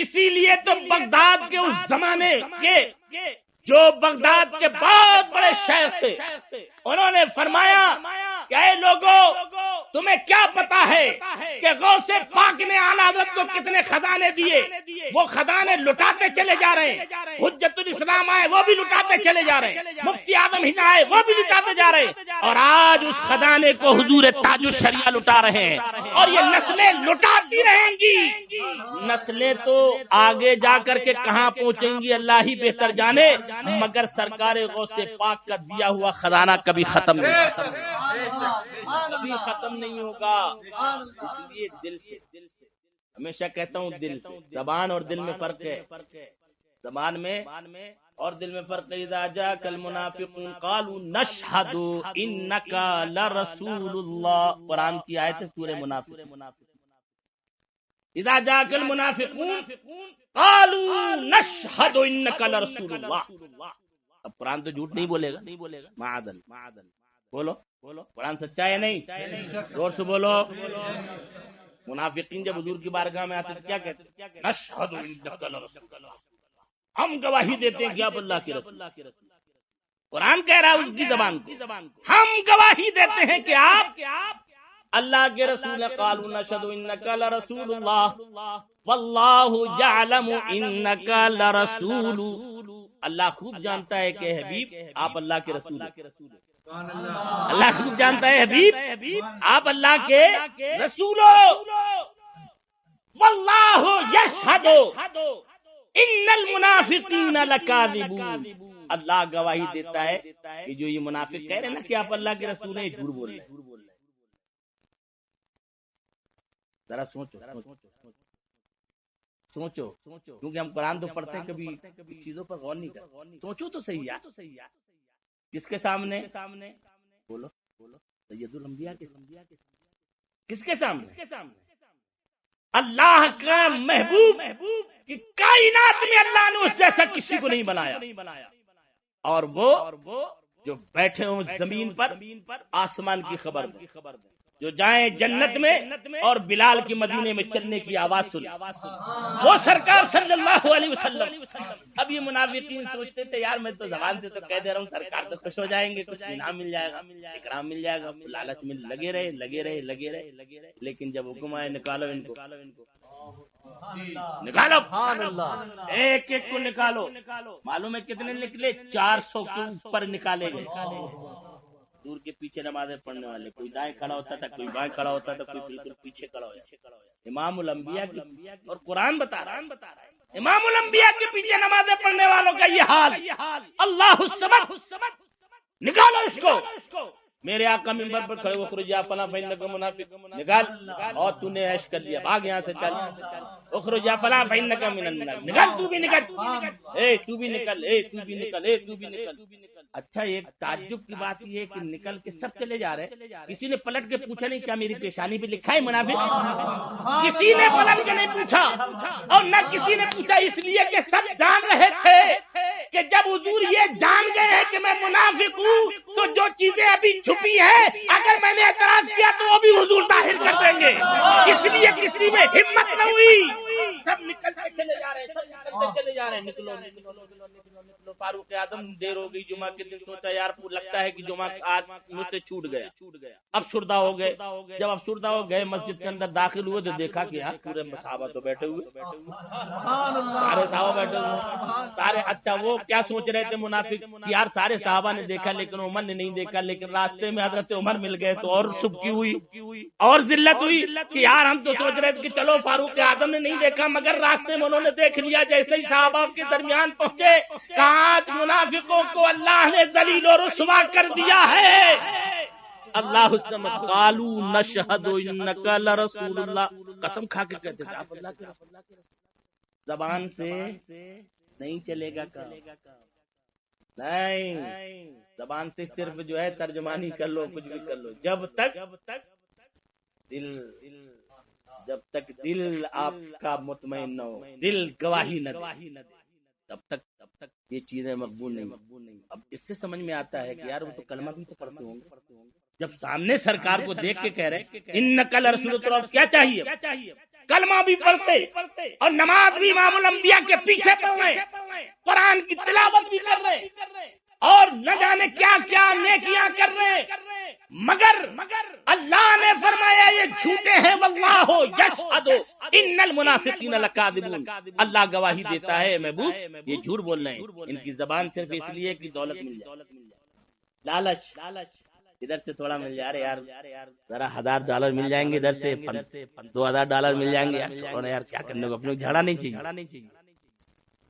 اسی لیے تو بغداد کے اس زمانے کے جو بغداد کے بہت بڑے شیخ تھے انہوں نے فرمایا کہ اے لوگو تمہیں کیا پتا ہے کہ غوث پاک نے اعلی حضرت کو کتنے خزانے دیے، وہ خزانے لٹاتے چلے جا رہے ہیں، حجت الاسلام آئے وہ بھی لٹاتے چلے جا رہے ہیں، مفتی اعظم ہند آئے وہ بھی لٹاتے جا رہے ہیں، اور آج اس خزانے کو حضور تاج الشریعہ لٹا رہے ہیں، اور یہ نسلیں لٹاتی رہیں گی، نسلیں تو آگے جا کر کے کہاں پہنچیں گی اللہ ہی بہتر جانے، مگر سرکار غوث پاک کا دیا ہوا خزانہ کبھی ختم نہیں ہوگا۔ اس لیے دل سے، ہمیشہ کہتا ہوں دل سے، زبان اور دل میں فرق ہے، زبان میں اور دل میں فرق ہے۔ اذا جاءك المنافقون قالوا نشهد انك لرسول اللہ، قرآن کی آیت ہے سورہ منافق۔ اذا جاءك المنافقون قالوا نشهد انك لرسول اللہ، اب قرآن تو جھوٹ نہیں بولے گا، معاذ بولو قرآن سچا ہے نہیں، زور سے بولو۔ منافقین جب حضور کی بارگاہ میں آتے تو کیا کہتے ہیں؟ نشہد انک لرسول اللہ، ہم گواہی دیتے ہیں کہ آپ اللہ کے رسول، قرآن کہہ رہا ہے اس کی زبان کو، ہم گواہی دیتے ہیں کہ آپ اللہ کے رسول ہیں۔ قالوا نشہد انک لرسول اللہ واللہ یعلم انک لرسول، اللہ خوب جانتا ہے کہ حبیب آپ اللہ کے رسول ہیں، اللہ خوب جانتا ہے حبیب آپ اللہ کے رسول ہو۔ واللہ یشہد ان المنافقین لکاذبون، اللہ گواہی دیتا ہے کہ جو یہ منافق کہہ رہے ہیں نا کہ آپ اللہ کے رسول ہیں، جھوٹ بول رہے ہیں۔ ذرا سوچو کیونکہ ہم قرآن تو پڑھتے ہیں کبھی چیزوں پر غور نہیں کرتے، سوچو تو صحیح ہے۔ کس کے سامنے بولو؟ سید الانبیاء کے، کس کے سامنے؟ اللہ کا محبوب کہ کائنات میں اللہ نے اس جیسا کسی کو نہیں بنایا، اور وہ جو بیٹھے ہوں زمین پر آسمان کی خبر دیں، جو جائیں جنت میں اور بلال کی مدینے میں چلنے کی آواز سن، وہ سرکار صلی اللہ علیہ وسلم۔ اب یہ منافقین سوچتے تھے یار میں تو زبان سے تو کہہ دے رہا ہوں سرکار تو خوش ہو جائیں گے، کچھ انعام مل جائے گا، اکرام مل جائے گا، لالچ میں لگے رہے، لیکن جب حکم آئے نکالو ان کو، نکالو ایک ایک کو نکالو، معلوم ہے کتنے نکلے؟ 400 کے اوپر نکالے گئے۔ دور کے پیچھے نمازیں پڑھنے والے، کوئی دائیں کھڑا ہوتا تھا، کوئی بائیں کھڑا ہوتا تھا، کوئی بالکل پیچھے کھڑا ہو جاتا۔ امام الانبیاء کی، اور قرآن بتا رہا ہے امام الانبیاء کے پیچھے نمازیں پڑھنے والوں کا یہ حال۔ اللہ الصمد، نکالو اس کو۔ میرے آقا منبر پر کھڑے اخرج یا فلاں فإنک منافق، نکال، اور تو نے عیش کر لیا، بھاگ یہاں سے، چل اخرج یا فلاں فإنک من النار، نکل تو بھی نکل، تو بھی نکل۔ اچھا ایک تعجب کی بات یہ ہے کہ نکل کے سب چلے جا رہے ہیں، کسی نے پلٹ کے پوچھا نہیں کیا میری پیشانی پہ لکھا ہے منافق؟ کسی نے پلٹ کے نہیں پوچھا، اور نہ کسی نے پوچھا، اس لیے کہ سب جان رہے تھے کہ جب حضور یہ جان گئے ہیں کہ میں منافق ہوں تو جو چیزیں ابھی چھپی ہیں اگر میں نے اعتراض کیا تو وہ بھی حضور ظاہر کر دیں گے، اس لیے کسی میں ہمت نہ ہوئی، سب نکلتے چلے جا رہے ہیں، نکلو۔ فاروق اعظم دیر ہو گئی جمعہ کے دن، سوچا یار لگتا ہے کہ جمعہ آج مجھ سے چھوٹ گیا، اب افسردہ ہو گئے۔ جب افسردہ ہو گئے مسجد کے اندر داخل ہوئے تو دیکھا کہ یار پورے صحابہ تو بیٹھے ہوئے، سارے صحابہ بیٹھے ہوئے سارے۔ اچھا وہ کیا سوچ رہے تھے منافق کہ یار سارے صحابہ نے دیکھا لیکن عمر نے نہیں دیکھا، لیکن راستے میں حضرت عمر مل گئے تو اور سبکی ہوئی اور ذلت ہوئی کہ یار ہم تو سوچ رہے تھے کہ چلو فاروق اعظم نے نہیں دیکھا مگر راستے میں انہوں نے دیکھ لیا۔ جیسے ہی صحابہ کے درمیان پہنچے کہا منافقوں کو اللہ نے ذلیل و رسوا کر دیا ہے۔ اللہ الصمد، قالوا نشہد انک لرسول اللہ، قسم کھا کے کہتے تھے آپ اللہ کے رسول۔ زبان سے نہیں چلے گا کام، نہیں زبان سے صرف جو ہے ترجمانی کر لو، کچھ بھی کر لو، جب تک دل آپ کا مطمئن نہ ہو، دل گواہی نہ دے، تب تک یہ چیزیں مقبول نہیں۔ اب اس سے سمجھ میں آتا ہے کہ یار وہ تو کلمہ بھی تو پڑھتے ہوں گے، جب سامنے سرکار کو دیکھ کے کہہ رہے انک لرسول اللہ، کیا چاہیے؟ کلمہ بھی پڑھتے اور نماز بھی امام الانبیاء کے پیچھے پڑھ رہے، قرآن کی تلاوت بھی کر رہے اور نہ جانے کیا کیا نیکیاں کر رہے، مگر اللہ نے فرمایا یہ جھوٹے ہیں، واللہ یشہد ان المنافقین لکاذبون، اللہ گواہی دیتا ہے محبوب یہ جھوٹ بول رہے ہیں، ان کی زبان صرف اس لیے کہ دولت مل جائے، لالچ، ادھر سے تھوڑا مل جائے یار ذرا $1000 مل جائیں گے، ادھر سے $2000 مل جائیں گے، یار کیا کرنے کو، اپنے کو جھگڑا نہیں چاہیے،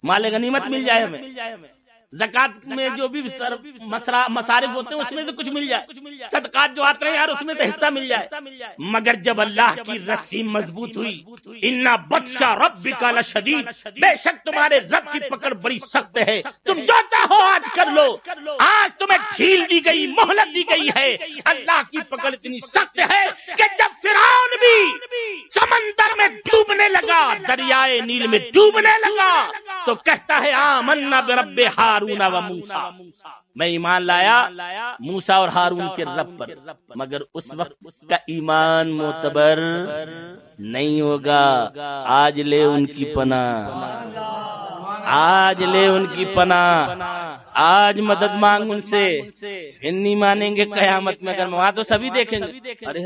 مال غنیمت مل جائے ہمیں، زکات میں جو بھی مصارف ہوتے ہیں اس میں سے کچھ مل جائے، صدقات جو آتے ہیں یار اس میں سے حصہ مل جائے، مگر جب اللہ کی رسی مضبوط ہوئی، اِنَّ بَطْشَ رَبِّكَ لَشَدِيدٌ، بے شک تمہارے رب کی پکڑ بڑی سخت ہے، تم جو چاہو آج کر لو، آج تمہیں ڈھیل دی گئی، مہلت دی گئی ہے، اللہ کی پکڑ اتنی سخت ہے کہ جب فرعون بھی سمندر میں ڈوبنے لگا، دریائے نیل میں ڈوبنے لگا تو کہتا ہے آمنا برب ہارون و موسیٰ، میں ایمان لایا موسیٰ اور ہارون کے رب پر، مگر اس وقت کا ایمان معتبر نہیں ہوگا، آج لے ان کی پناہ، آج لے ان کی پناہ، آج مدد مانگ ان سے، پھر نہیں مانیں گے قیامت میں، اگر وہاں تو سبھی دیکھیں گے، ارے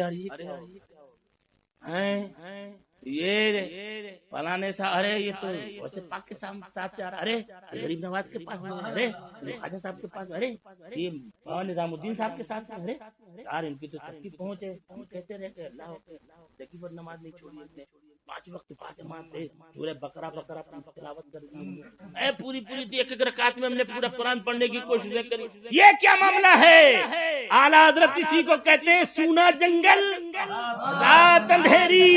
یہ فلانے سا، ارے یہ تو پاک کے ساتھ جا رہا، ارے غریب نواز کے پاس، ارے خواجہ صاحب کے پاس، ارے یہ نظام الدین صاحب کے ساتھ، ارے یار ان کی تو تک کی پہنچ ہے، ہم کہتے رہے کہ اللہ دیکھی پر نماز نہیں چھوڑی، 5 وقت 5 جماعت ہے، پورے بقرہ اپنی تلاوت کر دی، پوری ایک رکعت میں ہم نے پورا قرآن پڑھنے کی کوشش کری، یہ کیا معاملہ ہے؟ اعلیٰ حضرت اسی کو کہتے ہیں سونا جنگل رات اندھیری،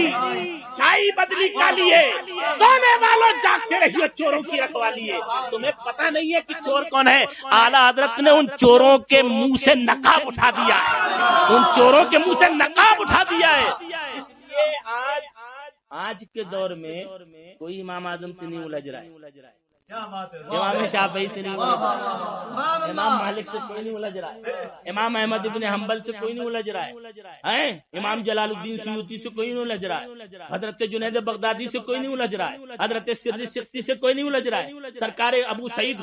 چھائی بدلی کالی ہے، سونے والوں جاگتے رہیے، چوروں کی رکھوالی ہے، تمہیں پتہ نہیں ہے کہ چور کون ہے؟ اعلیٰ حضرت نے ان چوروں کے منہ سے نقاب اٹھا دیا ہے، ان چوروں کے منہ سے نقاب اٹھا دیا ہے۔ یہ آج کے دور میں کوئی امام اعظم سے نہیں الجھ رہا ہے، امام شافعی سے نہیں الجھ رہا ہے، امام مالک سے کوئی نہیں الجھ رہا ہے، امام احمد ابن حنبل سے کوئی نہیں الجھ رہا ہے، امام جلال الدین سیوطی سے کوئی نہیں الجھ رہا ہے، حضرت جنید بغدادی سے کوئی نہیں الجھ رہا ہے، حضرت سری سختی سے کوئی نہیں الجھ رہا ہے، سرکار ابو سعید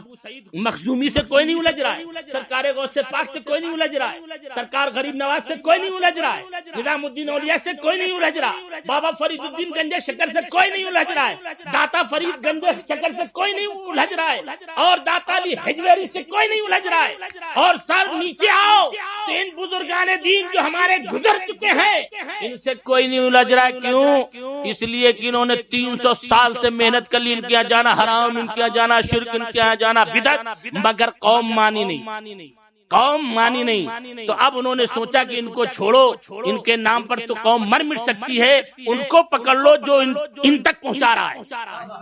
مخزومی سے کوئی نہیں الجھ رہا ہے، سرکار غوث پاک سے کوئی نہیں الجھ رہا ہے، سرکار غریب نواز سے کوئی نہیں الجھ رہا ہے، نظام الدین اولیاء سے کوئی نہیں الجھ رہا، بابا فرید الدین گنج شکر سے کوئی نہیں الجھ رہا ہے، داتا فرید گنج شکر سے کوئی نہیں الجھ رہا ہے، اور داتا علی حجویری سے کوئی نہیں الجھ رہا ہے، اور سر نیچے آؤ تو ان بزرگان دین جو ہمارے گزر چکے ہیں ان سے کوئی نہیں الجھ رہا ہے۔ کیوں؟ اس لیے کہ انہوں نے 300 سال سے محنت کر لی، ان کیا جانا حرام، ان کیا جانا شرک، ان کیا جانا بدعت، مگر قوم مانی نہیں، قوم مانی نہیں۔ تو اب انہوں نے سوچا کہ ان کو چھوڑو، ان کے نام پر تو قوم مر مٹ سکتی ہے، ان کو پکڑ لو جو ان تک پہنچا رہا ہے،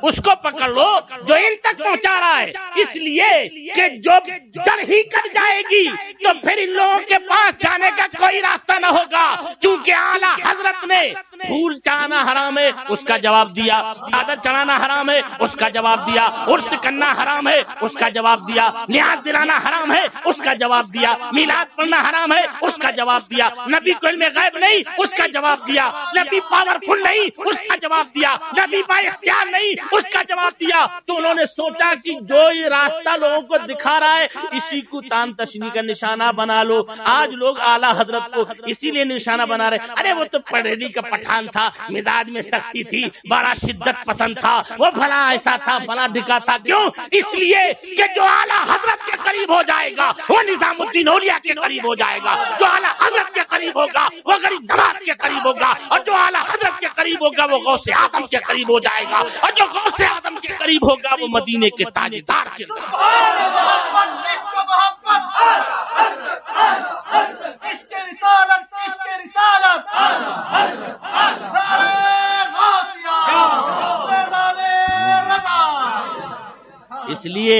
اس کو پکڑ لو جو ان تک پہنچا رہا ہے، اس لیے کہ جو جڑ ہی کٹ جائے گی تو پھر ان لوگوں کے پاس جانے کا کوئی راستہ نہ ہوگا، چونکہ اعلیٰ حضرت نے پھول چڑھانا حرام ہے اس کا جواب دیا، چادر چڑھانا حرام ہے اس کا جواب دیا، عرس کرنا حرام ہے اس کا جواب دیا، نیاز دلانا حرام ہے اس کا جواب دیا، میلاد پڑھنا حرام ہے اس کا جواب دیا، نبی کو علم غیب نہیں اس کا جواب دیا، نبی پاورفل نہیں اس کا جواب دیا، نبی با اختیار نہیں اس کا جواب دیا۔ تو انہوں نے سوچا کہ جو یہ راستہ لوگوں کو دکھا رہا ہے اسی کو تان تشنی کا نشانہ بنا لو۔ آج لوگ اعلیٰ حضرت کو اسی لیے نشانہ بنا رہے، ارے وہ تو پڑھیری کا پٹھان تھا، مزاج میں سختی تھی، بڑا شدت پسند تھا، وہ بھلا ایسا تھا، بھلا ڈھکا تھا۔ کیوں؟ اس لیے کہ جو اعلیٰ حضرت کے قریب ہو جائے گا وہ نظام الدین اولیاء کے قریب ہو جائے گا، جو اعلیٰ حضرت کے قریب ہوگا وہ غریب نواز کے قریب ہوگا، اور جو اعلیٰ حضرت کے قریب ہوگا وہ غوث اعظم کے قریب ہو جائے گا، اور جو غوث اعظم کے قریب ہوگا وہ مدینے کے تاجدار کے قریب۔ اس لیے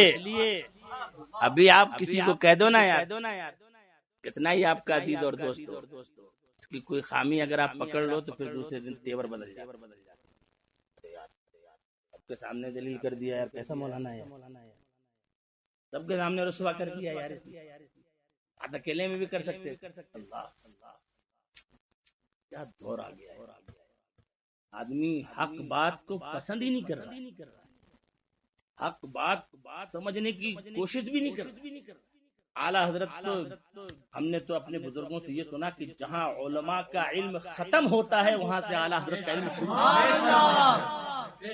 ابھی آپ کسی کو کہہ دو نا یار، کتنا ہی آپ کا عزیز اور دوست ہو، کہ کوئی خامی اگر آپ پکڑ لو تو پھر دوسرے دن تیور بدل جائے، سب کے سامنے دلیل کر دیا یار، کیسا مولانا ہے، سب کے سامنے رسوا کر دیا یار، آپ اکیلے میں بھی کر سکتے۔ اللہ کیا دور آ گیا ہے، آدمی حق بات کو پسند ہی نہیں کر رہا، حق بات سمجھنے کی کوشش بھی نہیں کرتا۔ اعلیٰ حضرت تو ہم نے تو اپنے بزرگوں سے یہ سنا کہ جہاں علماء کا علم ختم ہوتا ہے وہاں سے اعلیٰ حضرت کا علم شروع ہوتا ہے،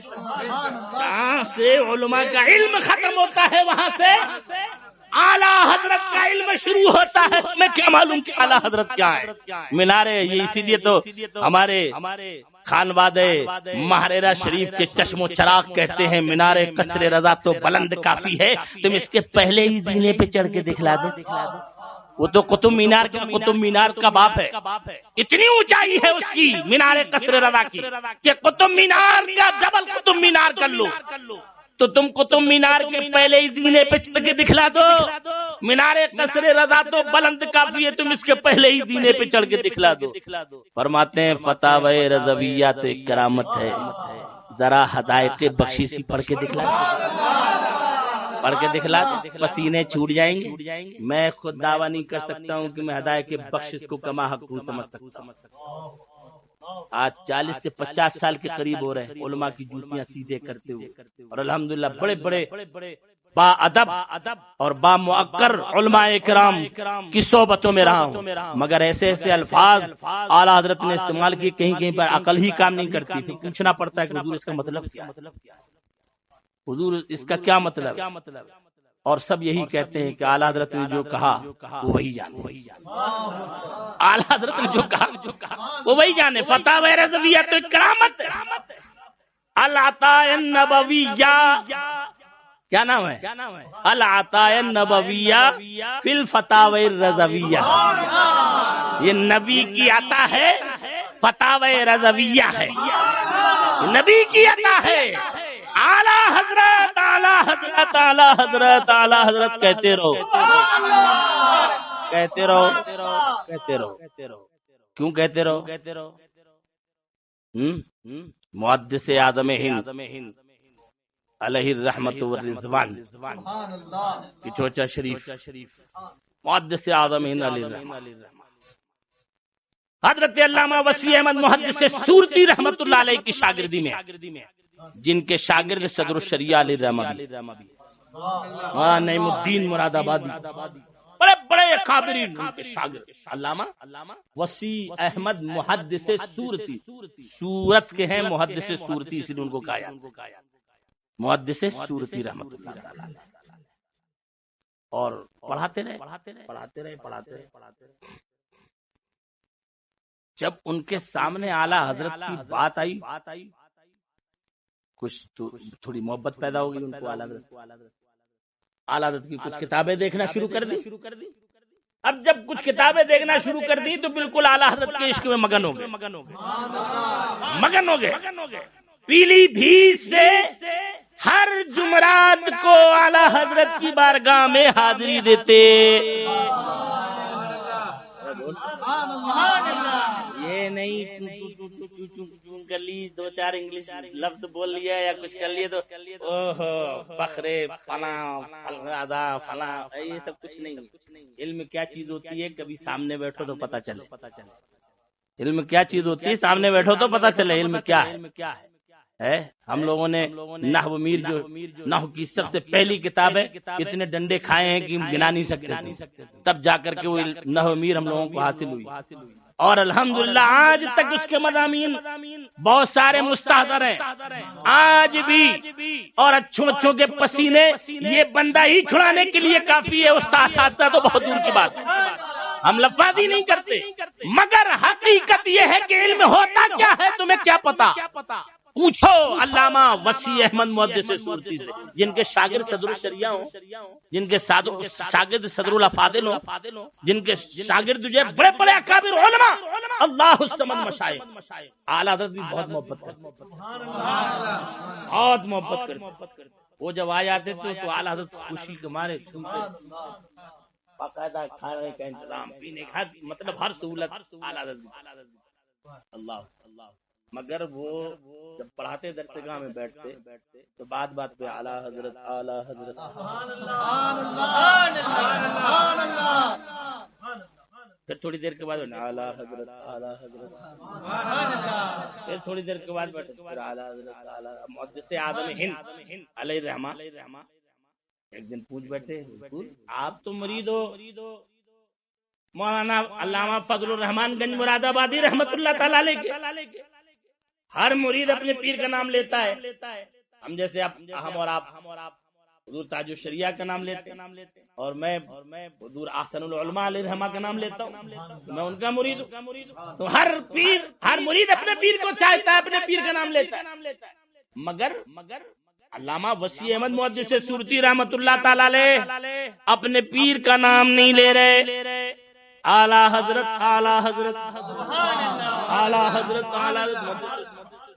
جہاں سے علماء کا علم ختم ہوتا ہے وہاں سے اعلیٰ حضرت کا علم شروع ہوتا ہے۔ میں کیا معلوم کہ اعلیٰ حضرت کیا ہے، مینارے یہ اسی لیے تو ہمارے خانواد مہریرہ شریف کے چشم و چراغ کہتے ہیں مینارے قصر رضا تو بلند کافی ہے، تم اس کے پہلے ہی زینے پہ چڑھ کے دکھلا دو۔ وہ تو قطب مینار کا باپ ہے، اتنی اونچائی ہے اس کی مینار قصر رضا کی کہ قطب مینار کا ڈبل قطب مینار کر لو، تو تم قطب مینار کے پہلے ہی زینے پہ چڑھ کے دکھلا دو۔ مینار قصر رضا تو بلند کافی ہے، تم اس کے پہلے ہی زینے پہ چڑھ کے دکھلا دو۔ فرماتے ہیں فتاوی رضویہ تو ایک کرامت ہے، ذرا ہدایت بخشیسی پڑھ کے دکھلا دو، پڑھ کے دکھلا دو، پسینے چھوٹ جائیں گے۔ میں خود دعویٰ نہیں کر سکتا ہوں کہ میں ہدایت بخشش کو کما حق سمجھ سکتا ہوں۔ آج 40 سے 50 سال کے قریب ہو رہے ہیں علماء کی جوتیاں سیدھے کرتے ہوئے، اور الحمدللہ بڑے بڑے با ادب اور با موقر علماء اکرام کی صحبتوں میں رہا ہوں، مگر ایسے ایسے الفاظ اعلیٰ حضرت نے استعمال کیے کہیں کہیں پر عقل ہی کام نہیں کرتی، پھر پوچھنا پڑتا ہے کہ حضور اس کا مطلب کیا ہے، حضور اس کا کیا مطلب ہے؟ اور سب یہی کہتے ہیں کہ اعلیٰ حضرت نے جو کہا وہ وہی جانے، اعلیٰ حضرت نے جو کہا وہ وہی جانے۔ فتاوی رضویہ تو ایک کرامت ہے، العطاء النبویہ، کیا نام ہے؟ العطاء النبویہ فی الفتاوی الرضویہ، یہ نبی کی عطا ہے، فتاوی رضویہ ہے، نبی کی عطا ہے۔ اعلیٰ حضرت اعلیٰ حضرت اعلیٰ حضرت اعلیٰ حضرت کہتے رہو، کہتے رہو، کہتے رہو، کیوں کہتے رہو؟ محدث آدم ہند علیہ الرحمت والرضوان کی چوچا شریف محدث آدم ہند علیہ الرحمت حضرت علامہ وسیع احمد محدث سورتی رحمت اللہ علیہ کی شاگردی میں، جن کے شاگرد صدر الشریعہ علیہ الرحمت نعیم الدین مراد آبادی، بڑے بڑے اکابرین ان کے شاگرد علامہ وسیع احمد محدث سورتی، سورت کے ہیں محدث سورتی، اس لیے ان کو کہا محدث سورتی رحمت اللہ علیہ، اور پڑھاتے رہے۔ جب ان کے سامنے اعلیٰ حضرت کی بات آئی، کچھ تو تھوڑی محبت پیدا ہوگی ان کو اعلیٰ حضرت کی کچھ کتابیں دیکھنا شروع کر دی۔ اب جب کچھ کتابیں دیکھنا شروع کر دی تو بالکل اعلیٰ حضرت کے عشق میں مگن ہو گئے۔ پیلی بھیت سے ہر جمعرات کو اعلیٰ حضرت کی بارگاہ میں حاضری دیتے۔ یہ نہیں چون کر لی، دو چار انگلش لفظ بول لیا یا کچھ کر لیے تو فخرے فلاں، یہ سب کچھ نہیں۔ علم کیا چیز ہوتی ہے کبھی سامنے بیٹھو تو پتہ چلے۔ علم کیا چیز ہوتی ہے سامنے بیٹھو تو پتہ چلے علم کیا ہے۔ ہم لوگوں نے نحو میر جو نحو کی سب سے پہلی کتاب ہے، اتنے ڈنڈے کھائے ہیں کہ ہم گنا نہیں سکتے، تب جا کر کے وہ نحو میر ہم لوگوں کو حاصل ہوئی، اور الحمدللہ آج تک اس کے مضامین بہت سارے مستحضر ہیں آج بھی، اور اچھوں کے پسینے یہ بندہ ہی چھڑانے کے لیے کافی ہے، استاد ساتھ تو بہت دور کی بات ہے۔ ہم لفظی نہیں کرتے، مگر حقیقت یہ ہے کہ علم ہوتا کیا ہے تمہیں کیا پتا؟ پوچھو علامہ وسیع احمد محدث سورتی سے، جن کے شاگرد صدر الشریعہ ہوں، جن کے شاگرد صدر الافاضل ہوں، جن کے شاگرد جو بڑے بڑے اکابر علماء، اللہ الصمد مشائخ، اعلیٰ حضرت بھی بہت محبت کرتے۔ وہ جب آ جاتے تھے تو اعلیٰ حضرت خوشی کے مارے باقاعدہ کھانے کا انتظام، پینے کا، مطلب ہر سہولت اعلیٰ حضرت۔ اللہ مگر وہ جب پڑھاتے درسگاہ میں بیٹھتے تو بات پہ اعلیٰ حضرت پھر تھوڑی دیر کے بعد اعلیٰ حضرت پھر تھوڑی دیر کے بعد بیٹھے پھر اعلیٰ حضرت محدث آدم ہند علیہ الرحمہ ایک دن پوچھ بیٹھے، آپ تو مرید ہو مولانا علامہ فضل الرحمان گنج مراد آبادی رحمت اللہ تعالی علیہ کے، ہر مرید اپنے پیر کا نام لیتا ہے، ہم جیسے ہم اور آپ حضور تاج الشریعہ کا نام لیتے ہیں، اور میں حضور احسن العلماء علیہ الرحمہ کا نام لیتا ہوں، میں ان کا مرید ہوں۔ تو ہر مرید اپنے پیر کو چاہتا ہے، اپنے پیر کا نام لیتا ہے، مگر علامہ وسیع احمد محدث سورتی رحمت اللہ تعالی علیہ اپنے پیر کا نام نہیں لے رہے، اعلیٰ حضرت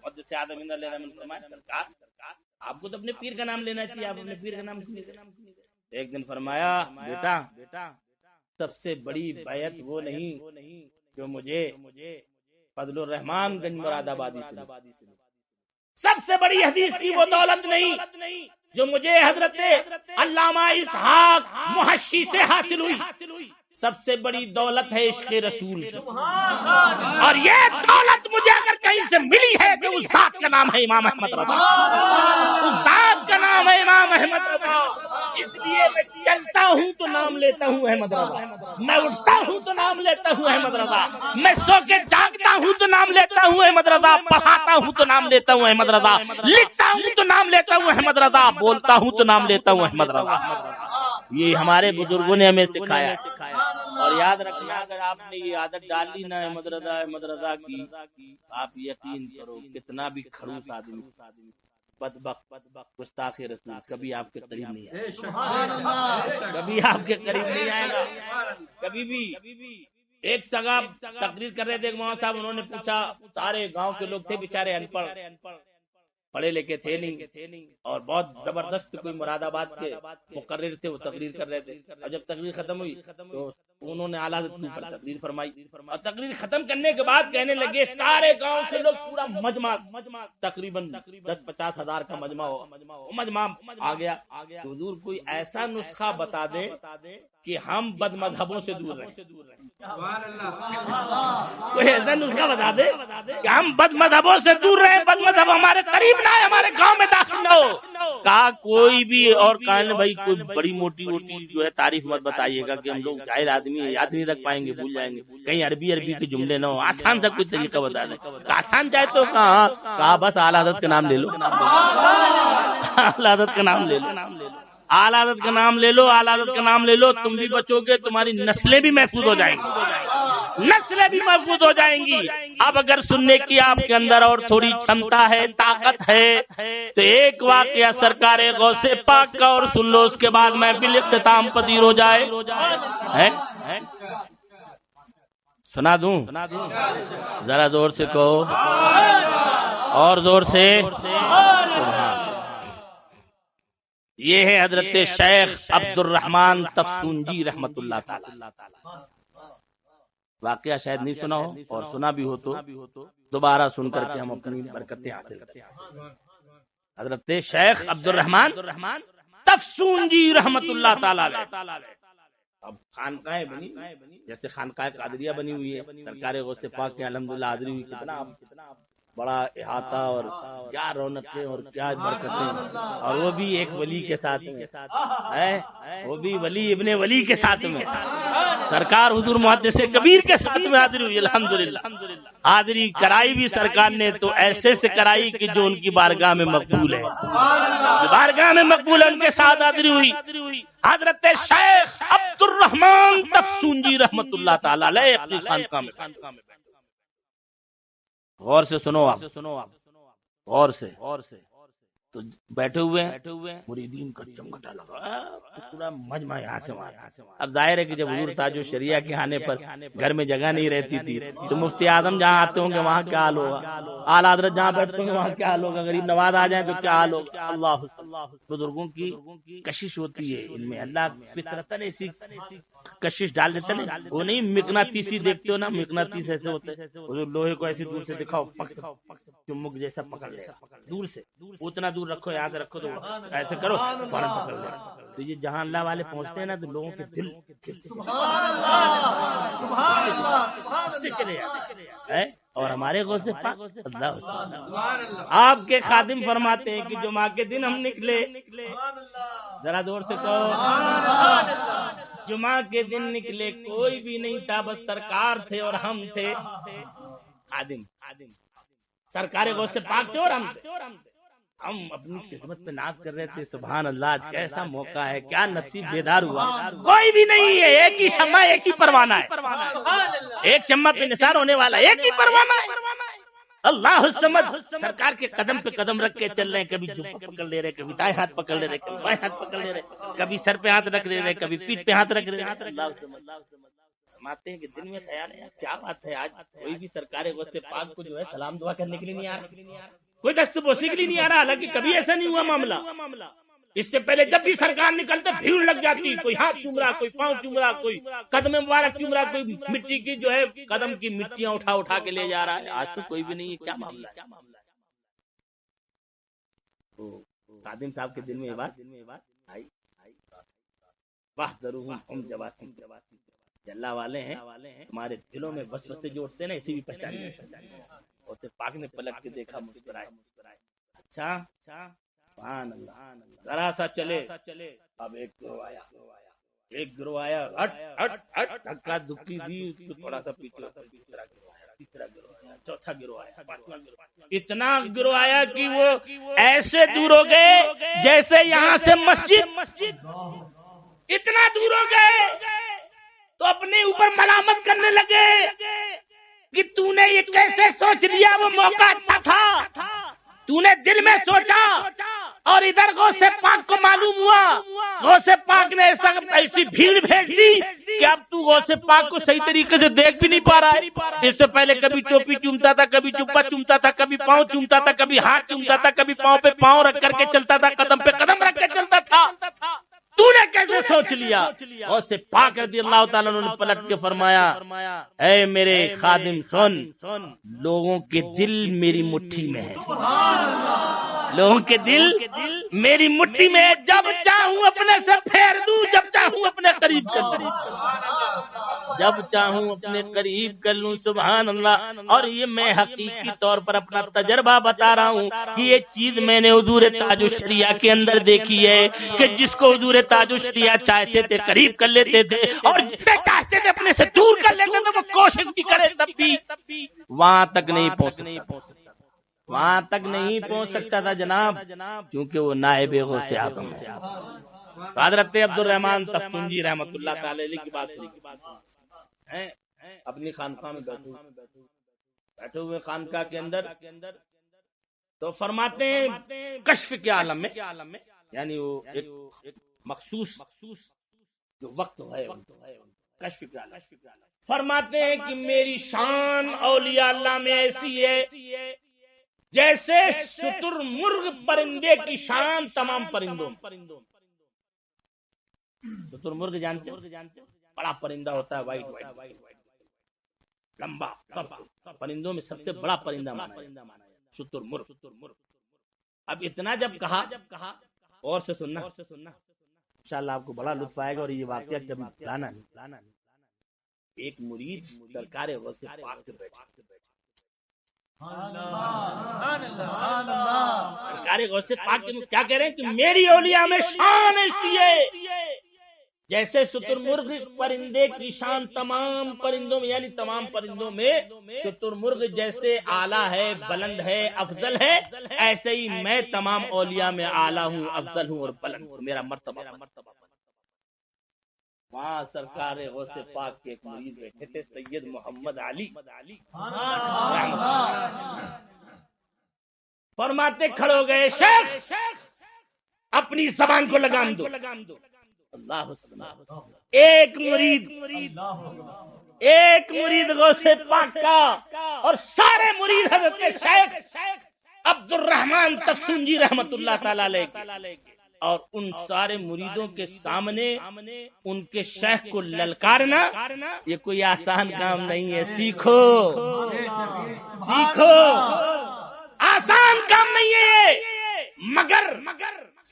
محدث آدم ہند علیہ الرحمت، آپ کو تو اپنے پیر کا نام لینا چاہیے، آپ اپنے پیر کا نام کیوں نہیں لیتے؟ ایک دن فرمایا، بیٹا سب سے بڑی بیعت وہ نہیں جو مجھے فضل الرحمان گنج مراد آبادی سے، سب سے بڑی حدیث کی وہ دولت نہیں جو مجھے حضرت علامہ اسحاق محشی سے حاصل ہوئی، سب سے بڑی دولت ہے عشق رسول کی، اور یہ دولت مجھے اگر کہیں سے ملی ہے کہ اس ذات کا نام ہے امام احمد رضا، اس ذات کا نام ہے امام احمد رضا، اس لیے میں چلتا ہوں تو نام لیتا ہوں احمد رضا، میں اٹھتا ہوں تو نام لیتا ہوں احمد رضا، میں سو کے جاگتا ہوں تو نام لیتا ہوں احمد رضا، پڑھاتا ہوں تو نام لیتا ہوں احمد رضا، لکھتا ہوں تو نام لیتا ہوں احمد رضا، بولتا ہوں تو نام لیتا ہوں احمد رضا۔ یہ ہمارے بزرگوں نے ہمیں سکھایا ہے، اور یاد رکھنا اگر آپ نے یہ عادت ڈال لی نا احمد رضا کی، آپ یقین کرو کتنا بھی خروس آدمی بدبخت گستاخ رسول کبھی آپ کے قریب نہیں آئے گا، کبھی آپ کے قریب نہیں آئے گا، کبھی بھی۔ ایک جگہ تقریر کر رہے تھے ایک مولانا صاحب، انہوں نے پوچھا، سارے گاؤں کے لوگ تھے بیچارے ان پڑھ، پڑھے لکھے تھے نہیں، اور بہت زبردست کوئی مراد آباد کے مقرر تھے، وہ تقریر کر رہے تھے، اور جب تقریر ختم ہوئی تو انہوں نے اعلیٰ حضرت پر تقریر فرمائی اور تقریر ختم کرنے کے بعد کہنے لگے سارے گاؤں سے لوگ پورا مجمع تقریباً 10-50 ہزار کا مجمع ہو، مجمع آ گیا، حضور کوئی ایسا نسخہ بتا دے کہ ہم بد مذہبوں سے دور رہیں، کوئی ایسا نسخہ بتا دے کہ ہم بد مذہبوں سے دور رہیں، بد مذہب ہمارے قریب نہ آئے، ہمارے گاؤں میں داخل نہ ہو۔ کہا کوئی بھی، اور کہنے بھائی کوئی بڑی موٹی جو ہے تعریف مت بتائیے گا کہ ہم لوگ جاہل آدمی ہیں، یاد نہیں رکھ پائیں گے، بھول جائیں گے، کہیں عربی کے جملے نہ ہو، آسان سا کوئی طریقہ بتا دیں۔ آسان چاہے تو کہا بس اعلیٰ حضرت کا نام لے لو، اعلیٰ حضرت کا نام لے لو، اعلیٰ حضرت کا نام لے لو، اعلیٰ حضرت کا نام لے لو، تم بھی بچو گے، تمہاری نسلیں بھی محفوظ ہو جائیں گی، نسلیں بھی محفوظ ہو جائیں گی۔ اب اگر سننے کی آپ کے اندر اور تھوڑی چھمتا ہے، طاقت ہے، تو ایک واقعہ سرکار غوث پاک کا اور سن لو، اس کے بعد محفل اختتام پذیر ہو جائے۔ سنا دوں؟ ذرا زور سے کہو، اور زور سے۔ یہ ہے حضرت شیخ عبد الرحمن تفسونجی رحمت اللہ تعالی۔ واقعہ شاید نہیں سنا ہو، اور سنا بھی ہو تو دوبارہ سن کر کے ہم اپنی برکتیں حاصل کرتے ہیں۔ حضرت شیخ عبد الرحمن تفسونجی رحمت اللہ تعالی۔ اب خانقاہیں بنی، جیسے خانقاہ قادریہ بنی ہوئی ہے، سرکار غوث پاک کے الحمدللہ حاضری ہوئی، کتنا بڑا احاطہ اور کیا رونقیں اور کیا برکتیں، اور وہ بھی ایک ولی کے ساتھ میں، وہ بھی ولی ابن ولی کے ساتھ میں، سرکار حضور محدث کبیر کے ساتھ میں حاضری ہوئی۔ الحمدللہ حاضری کرائی بھی سرکار نے تو ایسے سے کرائی کہ جو ان کی بارگاہ میں مقبول ہے، بارگاہ میں مقبول ہے، ان کے ساتھ حاضری ہوئی۔ حضرت شیخ عبد الرحمن تفسونجی رحمت اللہ تعالی علیہ اپنی خانقاہ میں، غور سے سنو آپ، غور سے، تو بیٹھے ہوئے مریدین کا چمکٹا لگا، پورا مجمع یہاں سے وہاں۔ اب ظاہر ہے کہ جب حضور تاج الشریعہ کے آنے پر گھر میں جگہ نہیں رہتی تھی، تو مفتی اعظم جہاں آتے ہوں گے وہاں کیا حال ہوگا، اعلیٰ حضرت جہاں بیٹھتے ہوں گے وہاں کیا حال ہوگا، غریب نواز آ جائیں تو کیا حال ہوگا۔ اللہ، بزرگوں کی کشش ہوتی ہے، ان میں اللہ فطرتاً ایسی کشش ڈال دیتا ہے، وہ نہیں مقناطیسی دیکھتے ہو نا، مقناطیس ایسے ہوتے ہیں، لوہے کو ایسی دور سے دکھاؤ، چمک جیسا پکڑ لے گا، دور سے اتنا دور رکھو، یاد رکھو، تو ایسے کرو فوراً پکڑ لے گا۔ تو یہ جہاں اللہ والے پہنچتے ہیں نا، تو لوگوں کے دل چلے جاتے ہیں۔ اور ہمارے غوث پاک اللہ، آپ کے خادم فرماتے ہیں کہ جمعہ کے دن ہم نکلے، ذرا دور سے کہو، جمعہ کے دن نکلے، کوئی بھی نہیں تھا، بس سرکار تھے اور ہم تھے، خادم سرکار غوث پاک تھے اور ہم تھے۔ ہم اپنی قسمت پہ ناز کر رہے تھے، سبحان اللہ، آج کیسا موقع ہے، کیا نصیب بیدار ہوا، کوئی بھی نہیں ہے، ایک ہی شمع، ایک ہی پروانہ ہے، ایک شمع پہ نثار ہونے والا ایک ہی پروانہ ہے، اللہ الصمد۔ سرکار کے قدم پہ قدم رکھ کے چل رہے ہیں، کبھی جوتا پکڑ لے رہے، کبھی دائیں ہاتھ پکڑ لے رہے، کبھی بائیں ہاتھ پکڑ لے رہے، کبھی سر پہ ہاتھ رکھ لے رہے، کبھی پیٹھ پہ ہاتھ رکھ لے رہے۔ اللہ فرماتے ہیں کہ دن میں خیال ہے کیا بات ہے، آج کوئی بھی سرکار غوث پاک کو جو ہے سلام دعا کرنے کے لیے نہیں آ رہا، کوئی دست بوسی کے لیے نہیں آ رہا، حالانکہ کبھی ایسا نہیں ہوا معاملہ۔ اس سے پہلے جب بھی سرکار نکلتے بھیڑ لگ جاتی، کوئی ہاتھ چوم رہا، کوئی پاؤں چوم رہا، کوئی قدم مبارک چوم رہا، کوئی مٹی کی جو ہے قدم کی مٹیاں اٹھا کے لے جا رہا ہے۔ آج تو کوئی بھی نہیں ہے، کیا معاملہ ہے؟ خادم صاحب کے دل میں یہ بات آئی، واہ ضرور اللہ والے ہیں، ہمارے دلوں میں وسوسے جو اٹھتے ہیں نا، اسی بھی پہچان ہوتے۔ پاک نے پلٹ کے دیکھا، مسکرائے، اچھا سبحان اللہ، ذرا سا چلے، اب ایک گروہ آیا، دھکا دھکی دی، تھوڑا سا پیچھے، تیسرا گروہ آیا، چوتھا گروہ آیا، پانچواں گروہ، اتنا گروہ آیا کہ وہ ایسے دور ہو گئے جیسے یہاں سے مسجد، اتنا دور ہو گئے تو اپنے اوپر ملامت کرنے لگے کہ تو نے یہ کیسے سوچ لیا، وہ موقع اچھا تھا، تو نے دل میں سوچا، اور ادھر غوث پاک کو معلوم ہوا، غوث پاک نے ایسی بھیڑ بھیج دی کہ اب تو غوث پاک کو صحیح طریقے سے دیکھ بھی نہیں پا رہا ہے۔ اس سے پہلے کبھی ٹوپی چومتا تھا، کبھی جبہ چومتا تھا، کبھی پاؤں چومتا تھا، کبھی ہاتھ چومتا تھا، کبھی پاؤں پہ پاؤں رکھ کر کے چلتا تھا، قدم پہ قدم رکھ کے چلتا تھا۔ تو نے کیسے سوچا لیا. غوث پاک رضی اللہ تعالیٰ عنہ نے پلٹ کے فرمایا اے میرے خادم سن، لوگوں کے دل میری مٹھی میں ہے، لوگوں کے دل میری مٹھی میں ہے، جب چاہوں اپنے سے پھیر دوں، جب چاہوں اپنے قریب کر لوں، جب چاہوں اپنے قریب کر لوں. سبحان اللہ. اور یہ میں حقیقی طور پر اپنا تجربہ بتا رہا ہوں کہ یہ چیز میں نے حضور تاج الشریعہ کے اندر دیکھی ہے کہ جس کو حضور تاج الشریعہ چاہتے تھے قریب کر لیتے تھے، اور جسے چاہتے تھے اپنے سے دور کر لیتے تھے، وہ کوشش بھی کرے تب بھی وہاں تک نہیں پہنچ سکتا، وہاں تک نہیں پہنچ سکتا تھا جناب، کیونکہ وہ نائب غوث اعظم ہے. حضرت عبد الرحمن تفسنجی رحمۃ اللہ تعالی علیہ کی بات ہے. اپنی خانقاہ میں بیٹھے ہوئے خانقاہ کے اندر تو فرماتے ہیں کشف کے عالم میں، یعنی وہ ایک مخصوص جو وقت ہے کشف کے عالم، فرماتے ہیں کہ میری شان اولیاء اللہ میں ایسی ہے جیسے شتر مرغ پرندے کی شان تمام پرندوں. شتر مرغ جانتے ہو؟ بڑا پرندہ ہوتا ہے، وائٹ لمبا، پرندوں میں سب سے بڑا پرندہ مانا ہے شتر مرغ. اب اتنا جب کہا، اور سے سننا انشاءاللہ آپ کو بڑا لطف آئے گا، اور یہ واقعہ کبھی بھلانا نہیں. ایک مرید سرکار غوث پاک سے بیٹھا، سرکار غوث پاک کیا کہہ رہے ہیں کہ میری اولیاء میں شان ایسی ہے جیسے شتر مرغ پرندے کی شان تمام پرندوں میں، یعنی تمام پرندوں میں شتر مرغ جیسے اعلیٰ ہے، بلند ہے، افضل ہے، ایسے ہی میں تمام اولیاء میں اعلیٰ ہوں، افضل ہوں اور بلند ہوں، میرا مرتبہ. وہاں سرکار غوث پاک کے ایک مرید بیٹھے تھے سید محمد علی، فرماتے کھڑے ہو گئے شیخ اپنی زبان کو لگام دو. اللہ ایک مرید غوث پاک کا، اور سارے مرید حضرت شیخ عبد الرحمن تفسنجی رحمت اللہ تعالی علیہ، اور ان سارے مریدوں کے سامنے ان کے شیخ کو للکارنا یہ کوئی آسان کام نہیں ہے. سیکھو، آسان کام نہیں ہے، مگر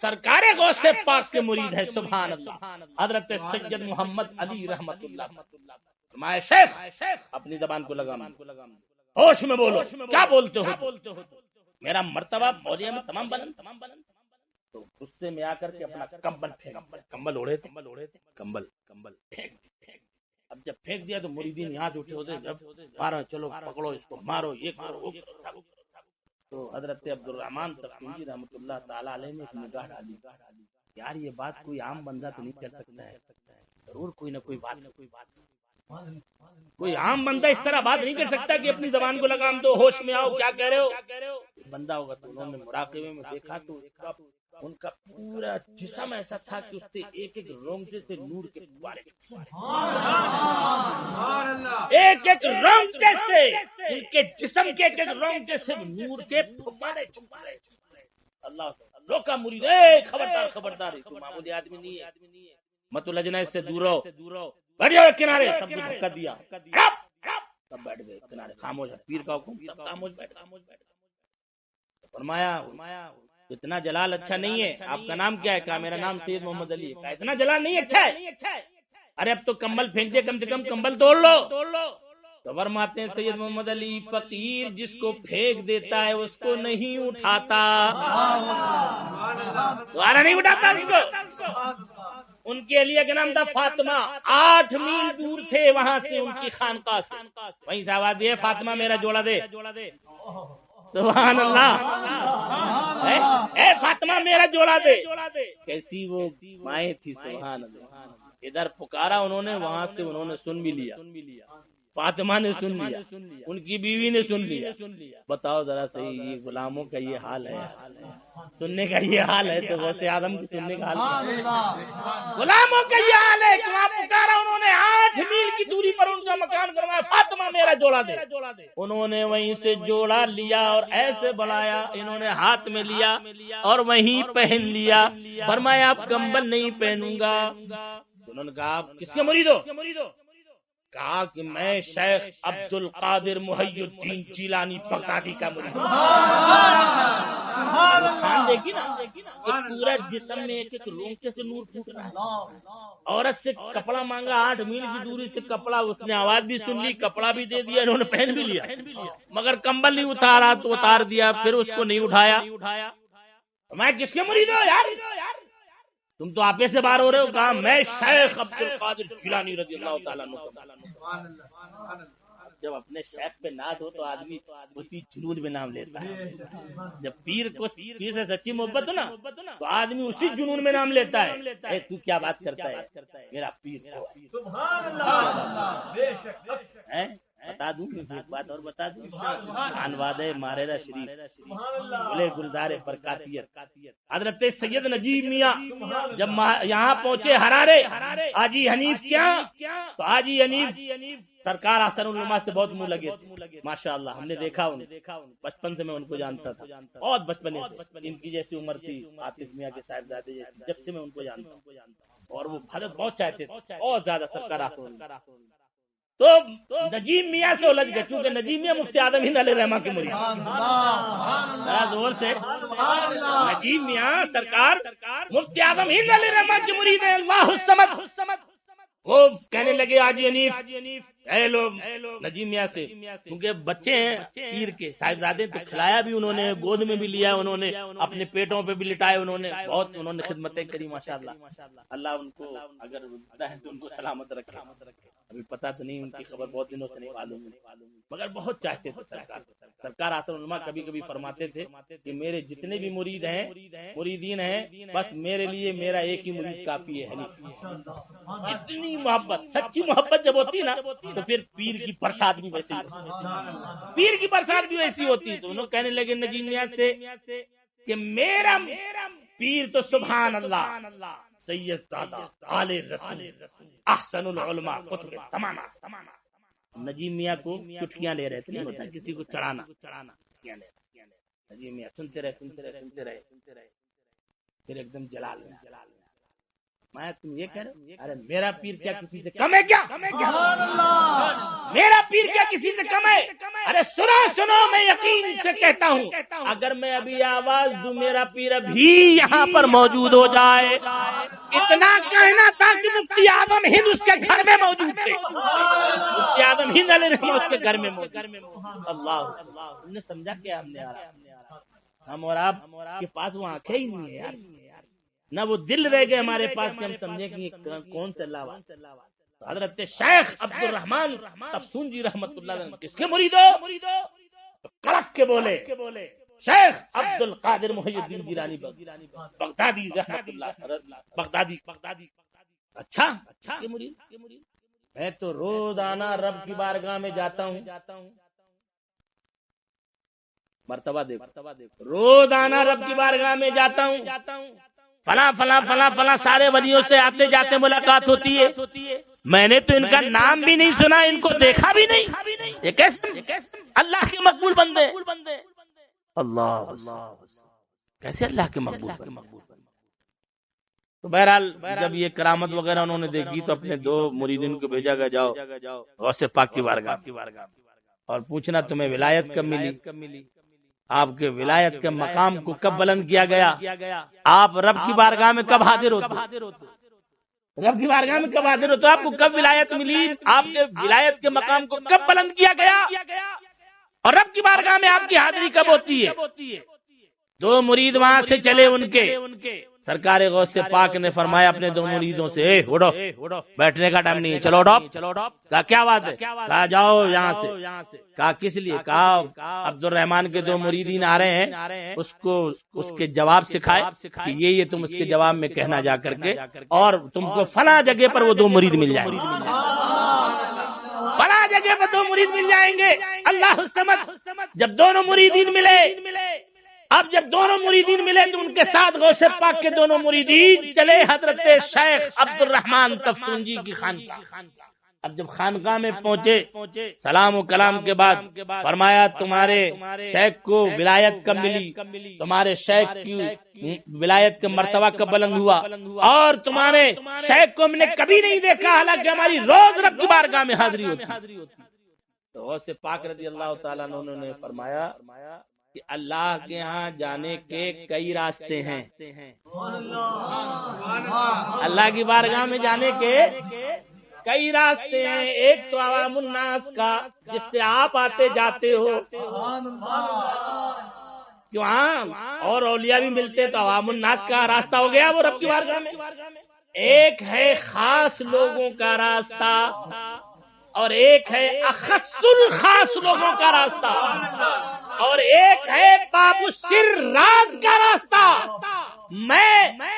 سرکار غوث پاک کے مرید ہے. سبحان اللہ. حضرت سید محمد علی رحمت اللہ فرمائے شیخ اپنی زبان کو لگام، ہوش میں بولو، کیا بولتے ہو؟ میرا مرتبہ اولیاء میں تمام بلند. تو غصے میں آ کر کے اپنا کمبل اوڑھے تھے، کمبل پھینک. اب جب پھینک دیا تو مریدین یہاں سے اٹھے ہوتے، جب مارو، چلو پکڑو اس کو، مارو، یہ کرو. تو حضرت عبد الرحمن تفسنجی رحمۃ اللہ تعالی علیہ نے ایک نگاہ ڈالی، یار یہ بات کوئی عام بندہ تو نہیں کر سکتا ہے، ضرور کوئی نہ کوئی بات، کوئی عام بندہ اس طرح بات نہیں کر سکتا کہ اپنی زبان کو لگام دو، ہوش میں آؤ، کیا کہہ رہے ہو. بندہ ہوگا. تو انہوں نے مراقبے میں دیکھا تو ان کا پورا جسم ایسا تھا کہ اس سے ایک رونگٹے سے نور کے فوارے، ایک رونگٹے سے ان کے جسم کے ایک رونگٹے سے نور کے فوارے. اللہ روکا مرید، خبردار تو معمولی آدمی نہیں ہے، مت الجنا، اس سے دور رہو، بیٹھ جاؤ کنارے. سب کو دھکا دیا، سب بیٹھ گئے کنارے، خاموش. پیر کا حکم، سب خاموش بیٹھ. فرمایا اتنا جلال اچھا نہیں ہے، آپ کا نام کیا ہے؟ کہا میرا نام سید محمد علی ہے. اتنا جلال نہیں اچھا ہے، ارے اب تو کمبل پھینک دے، کم سے کم کمبل توڑ لو. تو فرماتے ہیں سید محمد علی فقیر جس کو پھینک دیتا ہے اس کو نہیں اٹھاتا، دوبارہ نہیں اٹھاتا اس کو. ان کے لیے کا نام تھا فاطمہ، 8 میل دور تھے وہاں سے ان کی خانقاہ سے، وہیں سے آواز دی فاطمہ میرا جوڑا دے. سبحان اللہ، اے فاطمہ میرا جوڑا دے. کیسی وہ مائیں تھی، سبحان اللہ. ادھر پکارا انہوں نے، وہاں سے انہوں نے سن بھی لیا، فاطمہ نے سن لیا، ان کی بیوی نے سن لیا. بتاؤ ذرا صحیح، یہ غلاموں کا یہ حال ہے، سننے کا یہ حال ہے، تو ویسے آدم کی سننے کا حال ہے، غلاموں کا یہ حال ہے کہ وہاں پکارا انہوں نے، 8 میل کی دوری پر ان کا مکان کروایا، فاطمہ میرا جوڑا دے. انہوں نے وہیں سے جوڑا لیا اور ایسے بڑھایا، انہوں نے ہاتھ میں لیا اور وہیں پہن لیا. فرمایا اب کمبل نہیں پہنوں گا، انہوں نے کہا آپ کس کے مرید ہو؟ کہا کہ میں شیخ عبد القادر محی الدین جیلانی بغدادی کا مرید ہوں۔ خان دیکھی نا، ایک پورا جسم میں ایک ایک رونقے سے نور پھوٹ رہا ہے۔ عورت سے کپڑا مانگا 8 میل کی دوری سے کپڑا، اس نے آواز بھی سن لی، کپڑا بھی دے دیا، انہوں نے پہن بھی لیا، مگر کمبل نہیں اتارا تو اتار دیا، پھر اس کو نہیں اٹھایا۔ میں کس کے مرید ہو یار؟ تم تو آپے سے باہر ہو رہے ہو۔ کہا میں شیخ عبد القادر جیلانی رضی اللہ تعالیٰ عنہ۔ جب اپنے شیخ پہ ناز ہو تو آدمی اسی جنون میں نام لیتا ہے۔ جب پیر سے سچی محبت ہو نا تو آدمی اسی جنون میں نام لیتا ہے۔ اے تو کیا بات کرتا ہے، میرا پیر ہے۔ بتا دوں ایک بات اور بتا دوں، خانوادہ ماررہ شریف بلے گلزار برکاتیت حضرت سید نجیب میاں جب یہاں پہنچے ہرارے، حاجی حنیف کیا تو حاجی حنیف سرکار احسن العلماء سے بہت منہ لگے تھے ماشاءاللہ۔ ہم نے دیکھا بچپن سے میں ان کو جانتا تھا، بہت بچپنے سے، ان کی جیسی عمر تھی عاطف میاں کے صاحبزادے جیسی، جب سے میں ان کو جانتا ہوں، اور وہ حضرت بہت چاہتے تھے، بہت زیادہ سرکار احسن۔ تو نجیب میاں سے الجھ گئے، کیونکہ نجیب میاں مفتی اعظم ہند علیہ رحمہ کے مرید، ذرا زور سے، نجیب میاں سرکار مفتی اعظم ہند علیہ رحمہ کے مرید ہیں۔ اللہ الصمد۔ وہ کہنے لگے حاجی حنیف اے لوگ نجیب میاں سے، کیونکہ بچے ہیں پیر کے صاحبزادے، تو کھلایا بھی انہوں نے، گود میں بھی لیا انہوں نے، اپنے پیٹوں پہ بھی لٹائے انہوں نے، بہت انہوں نے خدمتیں کری ماشاءاللہ۔ اللہ ان کو اگر زندہ ہے تو ان کو سلامت رکھے۔ ابھی پتہ تو نہیں، ان کی خبر بہت دنوں سے نہیں معلوم، مگر بہت چاہتے تھے سرکار احسن العلماء۔ کبھی کبھی فرماتے تھے کہ میرے جتنے بھی مرید ہیں، مریدین ہیں، بس میرے لیے میرا ایک ہی مرید کافی ہے۔ اتنی محبت، سچی محبت جب ہوتی نا تو پھر پیر کی برسات بھی ویسی ہوتی، پیر کی برسات بھی ویسی ہوتی۔ تو انہوں کہنے لگے نجیب میاں سے کہ میرا پیر تو سبحان اللہ سید زادہ آل رسول احسن العلماء قطب زمانہ۔ نجیب میاں کو چٹکیاں لے رہے تھے، نہیں ہوتا کسی کو چڑھانا، نجیب میاں سنتے رہے، پھر ایک دم جلال میں تم یہ کہہ رہے ارے میرا پیر کیا کسی سے کم ہے کیا؟ میرا پیر کیا کسی سے کم ہے؟ ارے سنو میں یقین سے کہتا ہوں، اگر میں ابھی آواز دوں میرا پیر ابھی یہاں پر موجود ہو جائے۔ اتنا کہنا تھا کہ مفتی اعظم ہند اس کے گھر میں موجود تھے، مفتی اعظم ہند علیہ رحمہ اس کے گھر میں موجود۔ اللہ تم نے سمجھا کیا؟ ہم نے ہم اور آپ کے پاس وہ آنکھیں ہی نہیں ہے یار، نہ وہ دل رہ گئے ہمارے پاس کہ ہم سمجھے کہ یہ کون سے اللہ۔ حضرت شیخ عبد الرحمان تفسونجی رحمت اللہ علیہ کس کے مرید ہو؟ کڑک کے بولے شیخ عبد القادر محی الدین جیلانی بغدادی رحمت اللہ بغدادی۔ اچھا یہ مرید؟ میں تو روزانہ رب کی بارگاہ میں جاتا ہوں، مرتبہ دیکھو، روزانہ رب کی بارگاہ میں جاتا ہوں، فلاں سارے ولیوں سے آتے جاتے ملاقات ہوتی ہے، میں نے تو ان کا نام بھی نہیں سنا، ان کو دیکھا بھی نہیں، یہ کیسے اللہ کے مقبول بندے؟ اللہ کیسے اللہ کے مقبول بندے؟ تو بہرحال جب یہ کرامت وغیرہ انہوں نے دیکھی تو اپنے 2 مریدین کو بھیجا گیا، جاؤ غوث پاک کی بارگاہ اور پوچھنا تمہیں ولایت کب ملی، آپ کے ولایت کے مقام کو کب بلند کیا گیا، آپ رب کی بارگاہ میں کب حاضر ہوتے، رب کی بارگاہ میں کب حاضر ہوتے، آپ کو کب ولایت ملی، آپ کے ولایت کے مقام کو کب بلند کیا گیا، اور رب کی بارگاہ میں آپ کی حاضری کب ہوتی ہے۔ 2 مرید وہاں سے چلے، ان کے سرکار غوث پاک نے فرمایا اپنے 2 مریدوں سے اٹھو، بیٹھنے کا ٹائم نہیں ہے، چلو اٹھو۔ کہا کیا بات ہے؟ کہا جاؤ یہاں سے۔ کہا کس لیے؟ کہا عبد الرحمان کے 2 مریدین آ رہے ہیں، اس کے جواب سکھائے کہ یہ تم اس کے جواب میں کہنا جا کر کے، اور تم کو فلاں جگہ پر وہ 2 مرید مل جائیں گے، فلاں جگہ پر 2 مرید مل جائیں گے۔ اللہ الصمد۔ جب دونوں مریدین ملے، اب جب دونوں مریدین ملے تو ان کے ساتھ غوث پاک کے 2 مریدین چلے حضرت شیخ عبد الرحمان تفسونجی کی خانقاہ۔ اب جب خانقاہ میں پہنچے سلام و کلام کے بعد فرمایا تمہارے شیخ کو ولایت کب ملی، تمہارے شیخ کی ولایت کا مرتبہ کب بلند ہوا، اور تمہارے شیخ کو ہم نے کبھی نہیں دیکھا حالانکہ ہماری روز رب کی بارگاہ میں حاضری ہوتی۔ تو غوث پاک رضی اللہ تعالیٰ عنہ نے فرمایا کہ اللہ کے ہاں جانے کے کئی راستے ہیں، اللہ کی بارگاہ میں جانے کے کئی راستے ہیں، ایک تو عوام الناس کا جس سے آپ آتے جاتے ہو، کیوں عام اور اولیاء بھی ملتے تو عوام الناس کا راستہ ہو گیا وہ رب کی بارگاہ میں۔ ایک ہے خاص لوگوں کا راستہ اور ایک ہے اخص الخاص لوگوں کا راستہ، اور ایک ہے باب السر راز کا راستہ۔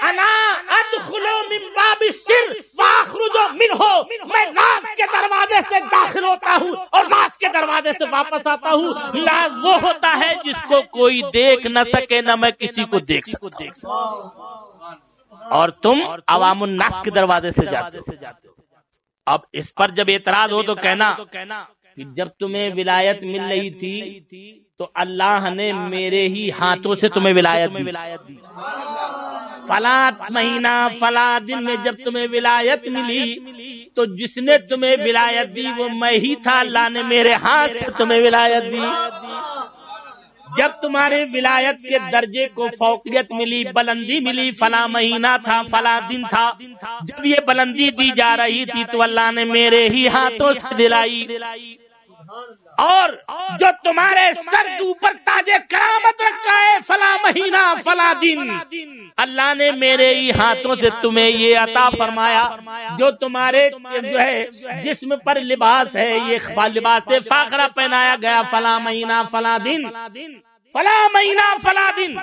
انا ادخل من باب السر واخرج منہ، میں راز کے دروازے سے داخل ہوتا ہوں اور راز کے دروازے سے واپس آتا ہوں۔ راز وہ ہوتا ہے جس کو کوئی دیکھ نہ سکے، نہ میں کسی کو دیکھ سکتا، اور تم عوام الناس کے دروازے سے جاتے ہو۔ اب اس پر جب اعتراض ہو تو کہنا کہ جب تمہیں ولایت مل رہی تھی تو اللہ نے میرے ہی ہاتھوں سے تمہیں ولایت دی، فلاں مہینہ فلاں دن میں جب تمہیں ولایت ملی تو جس نے تمہیں ولایت دی وہ میں ہی تھا، اللہ نے میرے ہاتھ سے تمہیں ولایت دی۔ جب تمہارے ولایت کے درجے کو فوقیت ملی، بلندی ملی، فلاں مہینہ تھا فلاں دن تھا، جب یہ بلندی دی جا رہی تھی تو اللہ نے میرے ہی ہاتھوں سے دلائی، اور جو تمہارے سر کے اوپر تاج کرامت رکھا ہے فلاں مہینہ فلاں دن، اللہ نے میرے ہی ہاتھوں سے تمہیں یہ عطا فرمایا۔ جو تمہارے جو ہے جسم پر لباس ہے، یہ لباس فاخرہ پہنایا گیا فلاں مہینہ فلاں دن، فلاں مہینہ فلاں دن،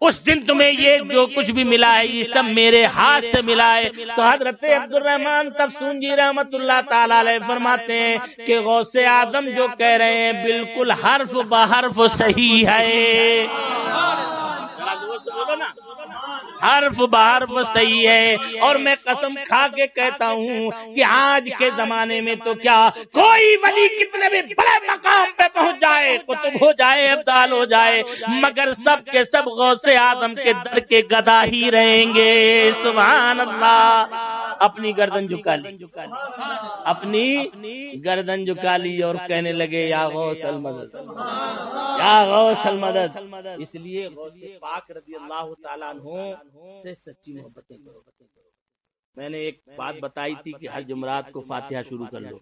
اس دن تمہیں یہ جو کچھ بھی ملا ہے یہ سب میرے ہاتھ سے ملا ہے۔ تو حضرت عبد الرحمن تفسون جی رحمت اللہ تعالی علیہ فرماتے ہیں کہ غوث اعظم جو کہہ رہے ہیں بالکل حرف بحرف صحیح ہے، حرف بحرف صحیح ہے، اور میں قسم کھا کے کہتا ہوں کہ آج کے زمانے میں تو کیا کوئی ولی کتنے بھی بڑے مقام پہ پہنچ جائے، قطب ہو جائے، ابدال ہو جائے، مگر سب کے سب غوث اعظم کے در کے گدا ہی رہیں گے۔ سبحان اللہ۔ اپنی گردن جھکا لی، اپنی گردن جھکا لی اور کہنے لگے یا غوث المدد، یا غوث المدد۔ اس لیے غوث پاک رضی اللہ تعالیٰ عنہ سے سچی محبتیں کرو۔ میں نے ایک بات بتائی تھی کہ ہر جمعرات کو فاتحہ شروع کر لو،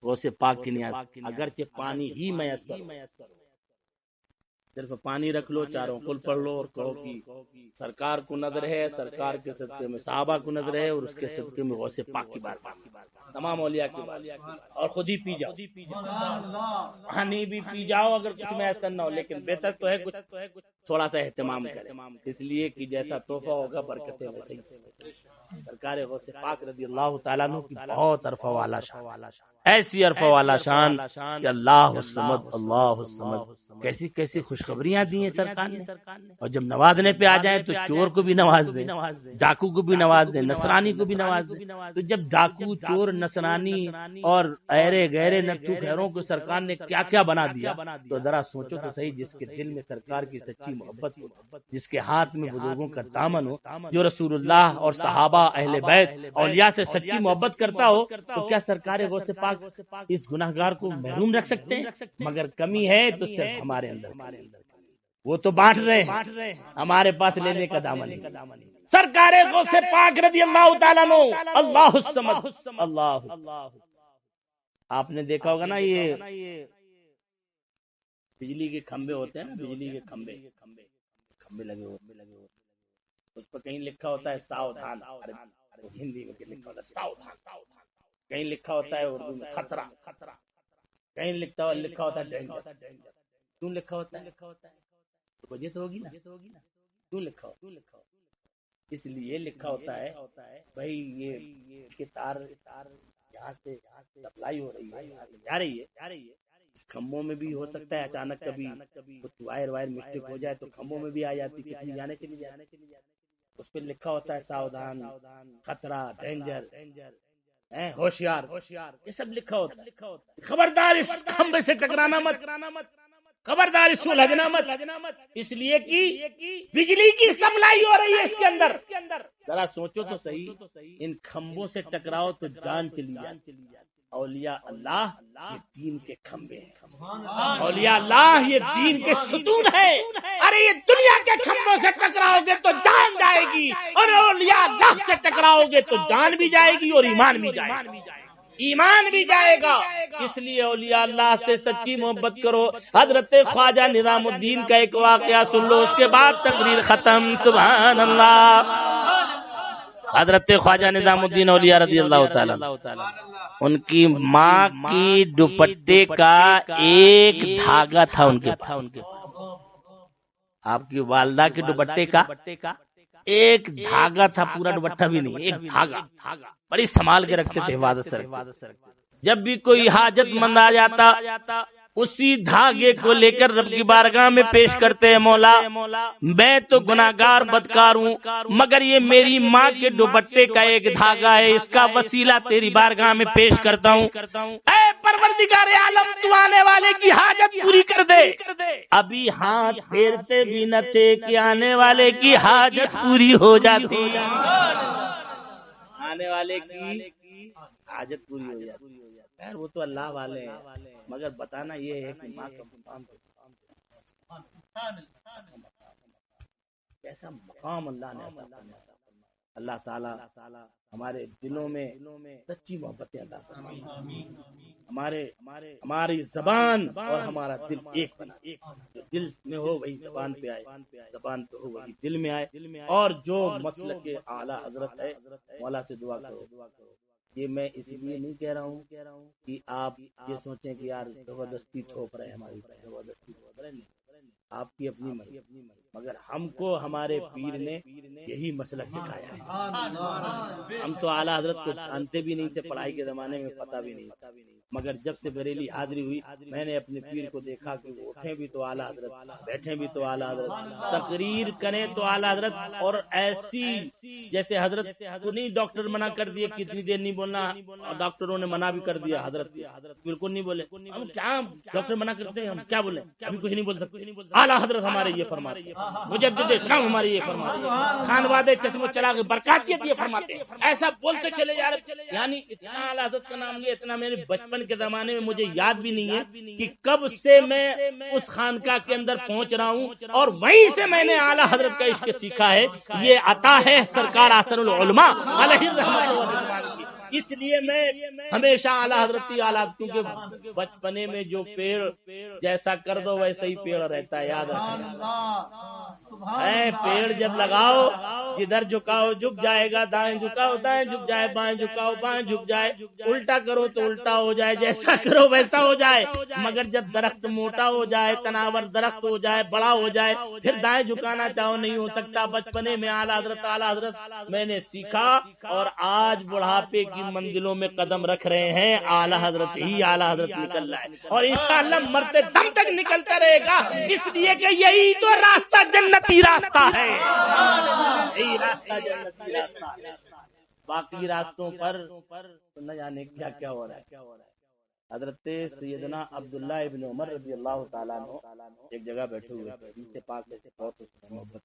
غوث پاک کی نیاز، اگرچہ پانی ہی میسر کرو، صرف پانی رکھ لو، چاروں قل پڑھ لو اور کہو کہ سرکار کو نظر ہے، سرکار کے صدقے میں صحابہ کو نظر ہے، اور اس کے صدقے میں غوث پاک کی بات، تمام اولیاء کی بات، اور خود ہی پی جاؤ، پانی بھی پی جاؤ اگر کچھ میسر نہ ہو، لیکن بہتر تو ہے کچھ تھوڑا سا اہتمام کرے، اس لیے کہ جیسا تحفہ ہوگا برکتیں ویسے ہی۔ سرکار غوث پاک رضی اللہ تعالیٰ عنہ کی بہت عرفہ والا شان، ایسی عرفہ والا شان کہ اللہ الصمد، اللہ الصمد، کیسی کیسی خوشخبریاں دی ہیں سرکار نے، اور جب نوازنے پہ آ جائیں تو چور کو بھی نواز دیں، ڈاکو کو بھی نواز دیں، نصرانی کو بھی نواز دیں۔ تو جب ڈاکو، چور، نصرانی اور ایرے غیرے نتھو خیروں کو سرکار نے کیا کیا بنا دیا، تو ذرا سوچو تو صحیح، جس کے دل میں سرکار کی سچی محبت ہو، جس کے ہاتھ میں بزرگوں کا دامن ہو، جو رسول اللہ اور صحابہ، اہل بیت، اولیاء سے سچی محبت کرتا ہو، تو کیا سرکار غوث پاک اس گناہگار کو محروم رکھ سکتے ہیں؟ مگر کمی ہے تو صرف ہمارے اندر، وہ تو بانٹ رہے ہیں، ہمارے پاس لینے کا دامن نہیں۔ سرکار غوث پاک رضی اللہ تعالیٰ عنہ، اللہ الصمد، اللہ۔ آپ نے دیکھا ہوگا نا یہ بجلی کے کھمبے ہوتے ہیں نا، بجلی کے کھمبے لگے ہوتے ہیں، اس پر کہیں لکھا ہوتا ہے ساودھان، ہندی میں لکھا ہوتا ہے ساودھان، کہیں لکھا ہوتا ہے اردو میں خطرہ، کہیں لکھا ہوتا ہے ڈینجر۔ کیوں لکھا ہوتا ہے؟ وجہ تو ہوگی نا، کیوں لکھا ہوتا ہے؟ اس لیے لکھا ہوتا ہے بھائی یہ تار یہاں سے سپلائی ہو رہی ہے، جا رہی ہے، اس کھمبوں میں بھی ہو سکتا ہے اچانک کبھی کچھ وائر مسٹیک ہو جائے تو کھمبوں میں بھی آ جاتی، کتنی جانے چلی جاتی، اس پہ لکھا ہوتا ہے ساودھان، خطرہ، ڈینجر۔ ہوشیار یہ سب لکھا ہوتا ہے. خبردار اس کھمبے سے ٹکرانا مت، خبردار اس کو لگنا مت، اس لیے کہ بجلی کی سپلائی ہو رہی ہے اس کے اندر. ذرا سوچو تو صحیح، ان کھمبوں سے ٹکراؤ تو جان چلی جاتی. اولیاء اللہ یہ دین کے کھمبے ہیں، اولیاء اللہ یہ دین کے ستون ہیں. ارے یہ دنیا کے کھمبوں سے ٹکراؤ گے تو جان جائے گی، اور اولیاء اللہ سے ٹکراؤ گے تو جان بھی جائے گی اور ایمان بھی جائے گا، ایمان بھی جائے گا. اس لیے اولیاء اللہ سے سچی محبت کرو. حضرت خواجہ نظام الدین کا ایک واقعہ سن لو، اس کے بعد تقریر ختم. سبحان اللہ. حضرت خواجہ نظام الدین اولیاء رضی اللہ تعالی ان کی ماں کی دوپٹے کا ایک دھاگا تھا ان کے پاس. آپ کی والدہ کے دوپٹے کا ایک دھاگا تھا، پورا دوپٹہ بھی نہیں، ایک دھاگا. بڑی سنبھال کے رکھتے تھے، حفاظت سے. جب بھی کوئی حاجت مند آ جاتا اسی دھاگے کو لے کر رب کی بارگاہ میں پیش کرتے ہیں، مولا میں تو گناہگار بدکار ہوں، مگر یہ میری ماں کے دوپٹے کا ایک دھاگا ہے، اس کا وسیلہ تیری بارگاہ میں پیش کرتا ہوں. اے پروردگار عالم تو آنے والے کی حاجت پوری کر دے. ابھی ہاتھ پھیرتے بھی نہ تھے کہ آنے والے کی حاجت پوری ہو جاتی، آنے والے کی حاجت پوری ہو جاتی. خیر وہ تو اللہ والے ہیں، مگر بتانا یہ ہے کہ ماں کا مقام کیسا مقام اللہ نے عطا فرمایا. اللہ تعالیٰ ہمارے دلوں میں سچی محبتیں عطا فرمائے، ہماری زبان اور ہمارا دل ایک بنا. جو دل میں ہو وہی زبان پہ آئے، زبان پہ ہو وہی دل میں آئے. اور جو مسلک اعلیٰ حضرت ہے مولا سے دعا کرو. یہ میں اس لیے نہیں کہہ رہا ہوں کہ آپ یہ سوچیں کہ یار زبردستی تھوپ رہے ہماری زبردستی تھوپ رہے. آپ کی اپنی مرضی، مگر ہم کو ہمارے پیر نے یہی مسلک سکھایا ہے. ہم تو اعلیٰ حضرت کو جانتے بھی نہیں تھے، پڑھائی کے زمانے میں پتہ بھی نہیں تھا، مگر جب سے بریلی حاضری ہوئی میں نے اپنے پیر کو دیکھا کہ وہ اٹھیں بھی تو اعلیٰ حضرت، بیٹھیں بھی تو اعلیٰ حضرت، تقریر کریں تو اعلیٰ حضرت. اور ایسی جیسے حضرت کو نہیں ڈاکٹر منع کر دیے کتنی دیر نہیں بولنا، اور ڈاکٹروں نے منع بھی کر دیا، حضرت بالکل نہیں بولے. ہم کیا ڈاکٹر منع کرتے ہیں، ہم کیا بولیں، ابھی کچھ نہیں بول سکتے. اعلیٰ حضرت ہمارے یہ فرماتے ہیں، مجدد اسلام ہمارے یہ فرماتے ہیں، خانواد چشم چلا کے برکاتیت یہ فرماتے ہیں. ایسا بولتے چلے جا رہے، یعنی اتنا اعلیٰ حضرت کا نام لیا، اتنا میرے بچپن کے زمانے میں مجھے یاد بھی نہیں ہے کہ کب سے میں اس خانقاہ کے اندر پہنچ رہا ہوں، اور وہیں سے میں نے اعلیٰ حضرت کا عشق سیکھا ہے. یہ عطا ہے سرکار احسن العلماء علیہ الرحمۃ والرضوان کی. اس لیے میں ہمیشہ اعلیٰ حضرت کی اعلیٰ، کیونکہ بچپنے میں جو پیڑ جیسا کر دو ویسا ہی پیڑ رہتا ہے، یاد رکھیں. پیڑ جب لگاؤ جدھر جھکاؤ جھک جائے گا، دائیں جھکاؤ دائیں جھک جائے، بائیں جھکاؤ بائیں جھک جائے، الٹا کرو تو الٹا ہو جائے، جیسا کرو ویسا ہو جائے. مگر جب درخت موٹا ہو جائے، تناور درخت ہو جائے، بڑا ہو جائے، پھر دائیں جھکانا چاہو نہیں ہو سکتا. بچپنے میں اعلیٰ حضرت میں نے سیکھا، اور آج بڑھاپے کی منزلوں میں قدم رکھ رہے ہیں. اعلیٰ حضرت ہی اعلیٰ حضرت نکل رہا ہے، اور انشاءاللہ مرتے دم تک نکلتا رہے گا، اس لیے کہ یہی تو راستہ جنتی راستہ ہے، یہی راستہ جنتی راستہ ہے. باقی راستوں پر نہ جانے کیا کیا ہو رہا ہے. حضرت سیدنا عبداللہ ابن عمر رضی اللہ تعالیٰ عنہ ایک جگہ بیٹھے ہوئے سے پاک سے بہت محبت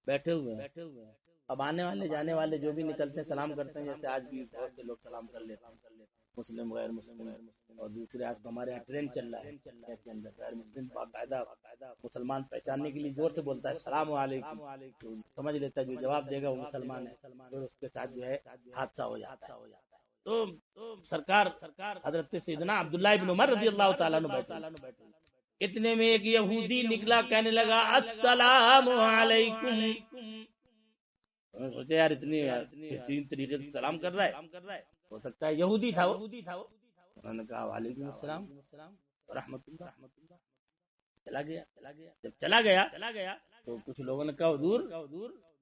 بیٹھے ہوئے ہیں. اب آنے والے جانے والے جو بھی نکلتے ہیں سلام کرتے ہیں، جیسے آج بھی بہت سے لوگ سلام کر لیتے ہیں، مسلم غیر مسلم. اور دوسرے آج ہمارے یہاں ٹرین چل رہا ہے کے اندر غیر مسلم باقاعدہ مسلمان پہچاننے کے لیے زور سے بولتا ہے السلام علیکم، سمجھ لیتا ہے جو جواب دے گا وہ مسلمان ہے، پھر اس کے ساتھ جو ہے حادثہ ہو جاتا ہے. تو سرکار حضرت سیدنا عبداللہ ابن عمر رضی اللہ تعالیٰ عنہ بیٹھے، اتنے میں ایک یہودی نکلا، کہنے لگا السلام علیکم. سوچے یار اتنی بہترین طریقے سے سلام کر رہا ہے، ہو سکتا ہے یہودی تھا وہ. انہوں نے کہا وعلیکم السلام ورحمۃ اللہ. چلا گیا. جب چلا گیا تو کچھ لوگوں نے کہا حضور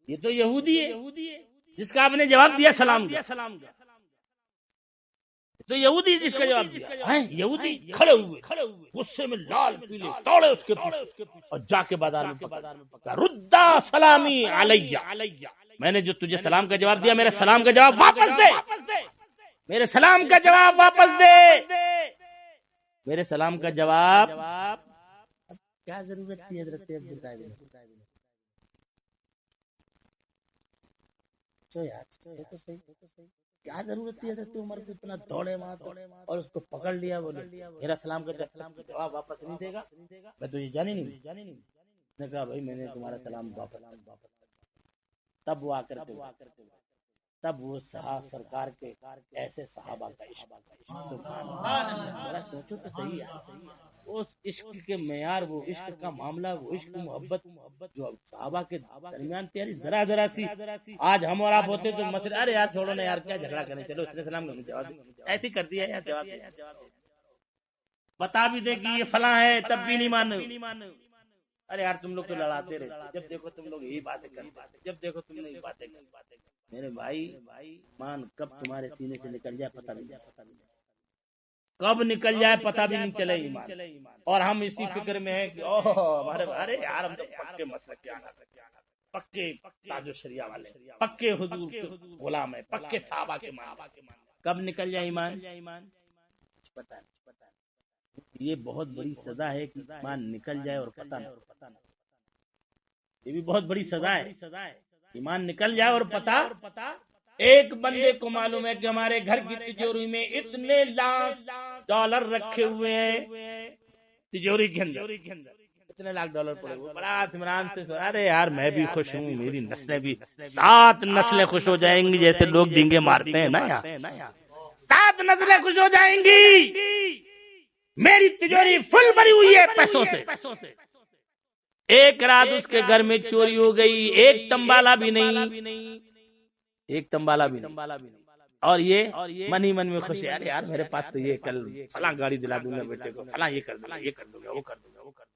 یہ تو یہودی ہے جس کا آپ نے جواب دیا سلام کا، تو یہودی جس کا جواب دیا. یہودی کھڑے ہوئے غصے میں لال پیلے توڑے اس کے پیچھے، اور جا کے بازار میں پکڑا ردا سلامی علیہ، میں نے جو تجھے سلام کا جواب دیا میرے سلام کا جواب واپس دے. میرے سلام کا جواب واپس دے، میرے سلام کا جواب کیا ضرورت تھی حضرت عبداللہ کیا ضرورت تھی حضرت عمر کو اتنا دوڑے وہاں اور اس کو پکڑ لیا، بولے میرا سلام کا جواب واپس نہیں دے گا، میں تو یہ جانی نہیں۔ نے کہا بھائی میں نے تمہارا سلام واپس، تب وہ آ کر تب وہ سرکار کے ایسے صحابہ کا عشق، ذرا سوچو تو صحیح ہے، اس عشق کے معیار، وہ عشق کا معاملہ، وہ عشق محبت جو صحابہ کے درمیان تھی، ذرا سی آج ہم اور آپ ہوتے تو مسئلہ ارے یار چھوڑو نا یار، کیا جھگڑا کرنے، چلو اس نے سلام کرنے جواب ایسی کر دیا یار، جواب بتا بھی دے کہ یہ فلاں ہے تب بھی نہیں مانو۔ ارے یار تم لوگ تو لڑاتے رہتے، جب دیکھو تم لوگ یہی باتیں کرتے، جب دیکھو تم نے یہ باتیں کرتے۔ میرے بھائی مان کب تمہارے سینے سے نکل جائے پتہ نہیں جائے، کب نکل جائے پتہ بھی نہیں چلے ایمان، اور ہم اسی فکر میں ہیں کہ اوہ ہمارے ارے یار ہم تو پکے مسلک کے آنا، پکے تاج و شریعہ والے، پکے حضور کے غلام ہیں، پکے صحابہ کے مان، کب نکل جائے ایمان پتہ نہیں۔ یہ بہت بڑی سزا ہے کہ ایمان نکل جائے اور پتہ نہ، یہ بھی بہت بڑی سزا ہے، ایمان نکل جائے اور پتہ۔ ایک بندے کو معلوم ہے کہ ہمارے گھر کی تجوری میں اتنے $1,00,000 رکھے ہوئے ہیں، تجوری کے اندر اتنے $1,00,000 پڑے ہوئے، بڑا اطمینان سے، ارے یار میں بھی خوش ہوں، میری نسلیں بھی 7 نسلیں خوش ہو جائیں گی، جیسے لوگ ڈینگے مارتے ہیں نا یار، 7 نسلیں خوش ہو جائیں گی، میری تجوری فل بھری ہوئی ہے پیسوں سے۔ ایک رات اس کے گھر میں چوری ہو گئی، ایک تمبالا بھی نہیں، اور یہ من ہی من میں خوش ہے، ارے یار میرے پاس تو یہ کل فلاں گاڑی دلا دوں گا بیٹے کو، فلاں یہ کر دوں گا، یہ کر دوں گا، وہ کر دوں گا، وہ کر دوں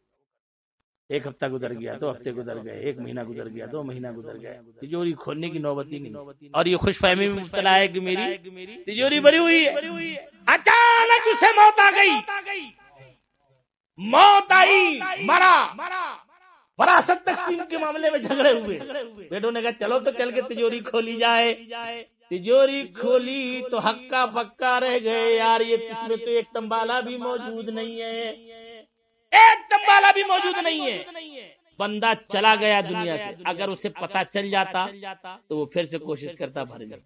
گا۔ 1 ہفتہ گزر گیا، 2 ہفتے گزر گئے، 1 مہینہ گزر گیا، 2 مہینہ گزر گئے، تجوری کھولنے کی نوبت ہی نہیں، اور یہ خوش فہمی میں مبتلا ہے کہ میری تجوری بھری ہوئی ہے۔ اچانک اسے موت آ گئی، موت آئی، مرا، وراثت تقسیم کے معاملے میں جھگڑے ہوئے، بیٹوں نے کہا چلو تو چل کے تجوری کھولی جائے، تجوری کھولی تو ہکا بکا رہ گئے، یار یہ اس میں تو ایک تمبالا بھی موجود نہیں ہے، ایک تمبالا بھی موجود نہیں ہے۔ بندہ چلا گیا دنیا سے، اگر اسے پتا چل جاتا تو وہ پھر سے کوشش کرتا بھرنے،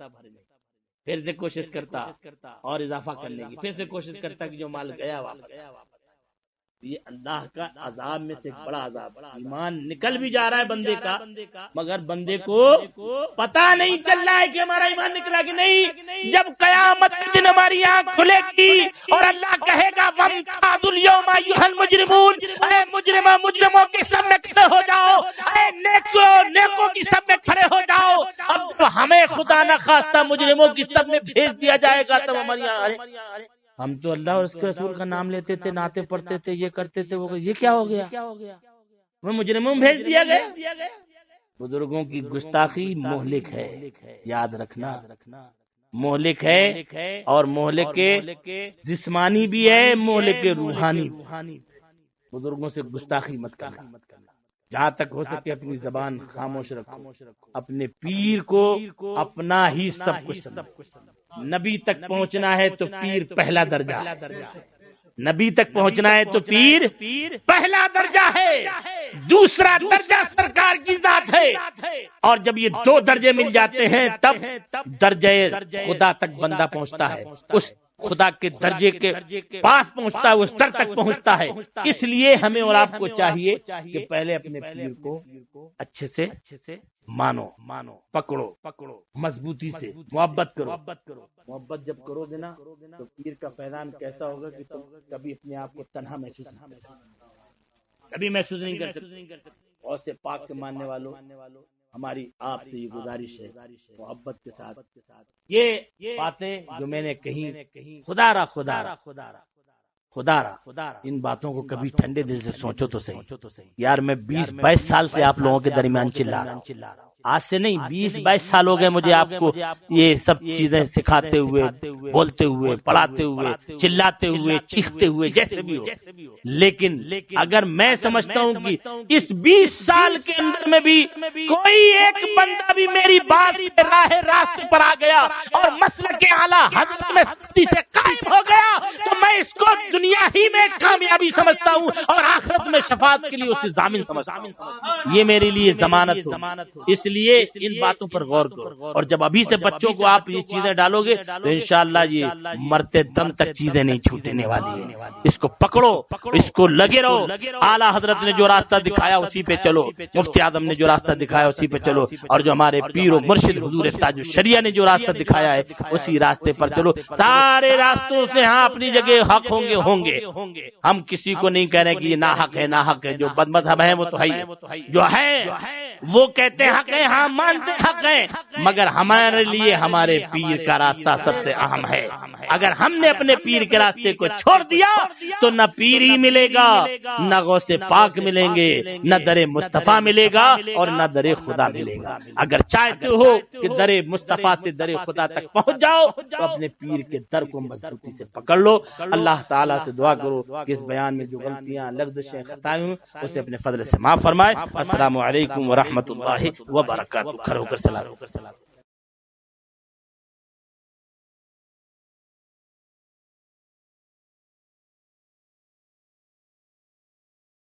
پھر سے کوشش کرتا اور اضافہ کرنے کی، پھر سے کوشش کرتا کہ جو مال گیا واپس۔ یہ اللہ کا عذاب میں سے بڑا عذاب، ایمان نکل بھی جا رہا ہے بندے کا، مگر بندے کو پتا نہیں چل رہا ہے کہ ہمارا ایمان نکلا کہ نہیں۔ جب قیامت کے دن ہماری آنکھ کھلے گی اور اللہ کہے گا وَامْتَازُوا الْيَوْمَ أَيُّهَا الْمُجْرِمُونَ، اے مجرموں کی سب میں کھڑے ہو جاؤ، اے نیکوں کی سب میں کھڑے ہو جاؤ۔ اب ہمیں خدا نہ خواستہ مجرموں کی سب میں بھیج دیا جائے گا، تب ہماری ہم تو اللہ اور اس کے رسول کا نام لیتے تھے، نعتیں پڑھتے تھے، یہ کرتے تھے، وہ یہ کیا ہو گیا، وہ مجرموں میں بھیج دیا گیا۔ بزرگوں کی گستاخی مہلک ہے، یاد رکھنا، مہلک ہے، اور مہلک جسمانی بھی ہے، مہلک روحانی۔ بزرگوں سے گستاخی مت کرنا، جہاں تک ہو سکے اپنی زبان خاموش رکھو، اپنے پیر کو اپنا ہی سب کچھ سمجھو۔ نبی تک پہنچنا ہے تو پیر پہلا درجہ ہے، نبی تک پہنچنا ہے تو پیر پہلا درجہ ہے، دوسرا درجہ سرکار کی ذات ہے، اور جب یہ 2 درجے مل جاتے ہیں تب درجہ خدا تک بندہ پہنچتا ہے، اس خدا کے درجے کے پاس پہنچتا ہے، اس در تک پہنچتا ہے۔ اس لیے ہمیں اور آپ کو چاہیے کہ پہلے اپنے پیر کو اچھے سے مانو، پکڑو، مضبوطی سے محبت کرو۔ محبت جب کرو گے نا تو پیر کا فیضان کیسا ہوگا کہ تم کبھی اپنے آپ کو تنہا محسوس نہیں کر سکتے۔ اور سے پاک کے ماننے والوں، ہماری آپ سے یہ گزارش ہے محبت کے ساتھ یہ باتیں جو میں نے کہیں، خدا را ان باتوں کو کبھی ٹھنڈے دل سے سوچو تو صحیح۔ یار میں 20-22 سال سے آپ لوگوں کے درمیان چلا رہا ہوں، آج سے نہیں 20-22 سال ہو گئے مجھے آپ کو یہ سب چیزیں سکھاتے ہوئے، بولتے ہوئے، پڑھاتے ہوئے، چلاتے ہوئے، چیختے ہوئے، جیسے بھی ہو۔ لیکن اگر میں سمجھتا ہوں کہ اس 20 سال کے اندر میں بھی کوئی ایک بندہ بھی میری میری بات سے راہ راستے پر آ گیا اور مسلک اعلیٰ حضرت میں سختی سے قائم ہو گیا تو میں اس کو دنیا ہی میں کامیابی سمجھتا ہوں اور آخرت میں شفاعت کے لیے اسے ضامن سمجھتا ہوں. یہ میرے لیے ضمانت ہو. اس لیے ان باتوں پر غور کرو, اور جب ابھی سے بچوں کو آپ یہ چیزیں ڈالو گے تو انشاءاللہ یہ مرتے دم تک چیزیں نہیں چھوٹنے والی ہیں. اس کو پکڑو, اس کو لگے رہو. اعلیٰ حضرت نے جو راستہ دکھایا اسی پہ چلو, مفتی اعظم نے جو راستہ دکھایا اسی پہ چلو, اور جو ہمارے پیر و مرشد حضور تاج الشریعہ نے جو راستہ دکھایا ہے اسی راستے پر چلو. سارے راستوں سے ہاں اپنی جگہ حق ہوں گے. ہم کسی کو نہیں کہہ رہے کہ یہ ناحق ہے, ناحق ہے. جو بد مذہب ہے وہ تو ہے, جو ہے وہ کہتے ہیں حق ہے, ہاں مانتے حق ہے, مگر ہمارے لیے ہمارے پیر کا راستہ سب سے اہم ہے. اگر ہم نے اپنے پیر کے راستے کو چھوڑ دیا تو نہ پیر ہی ملے گا, نہ غوث پاک ملیں گے, نہ در مصطفیٰ ملے گا, اور نہ در خدا ملے گا. اگر چاہتے ہو کہ در مصطفیٰ سے در خدا تک پہنچ جاؤ تو اپنے پیر کے در کو مضبوطی سے پکڑ لو. اللہ تعالیٰ سے دعا کرو کہ اس بیان میں جو غلطیاں, لفظیں, خطائیں ہوں اسے اپنے فضل سے معاف فرمائے. السلام علیکم ورحمۃ اللہ وبرکاتہ. کھڑے ہو کر سلام.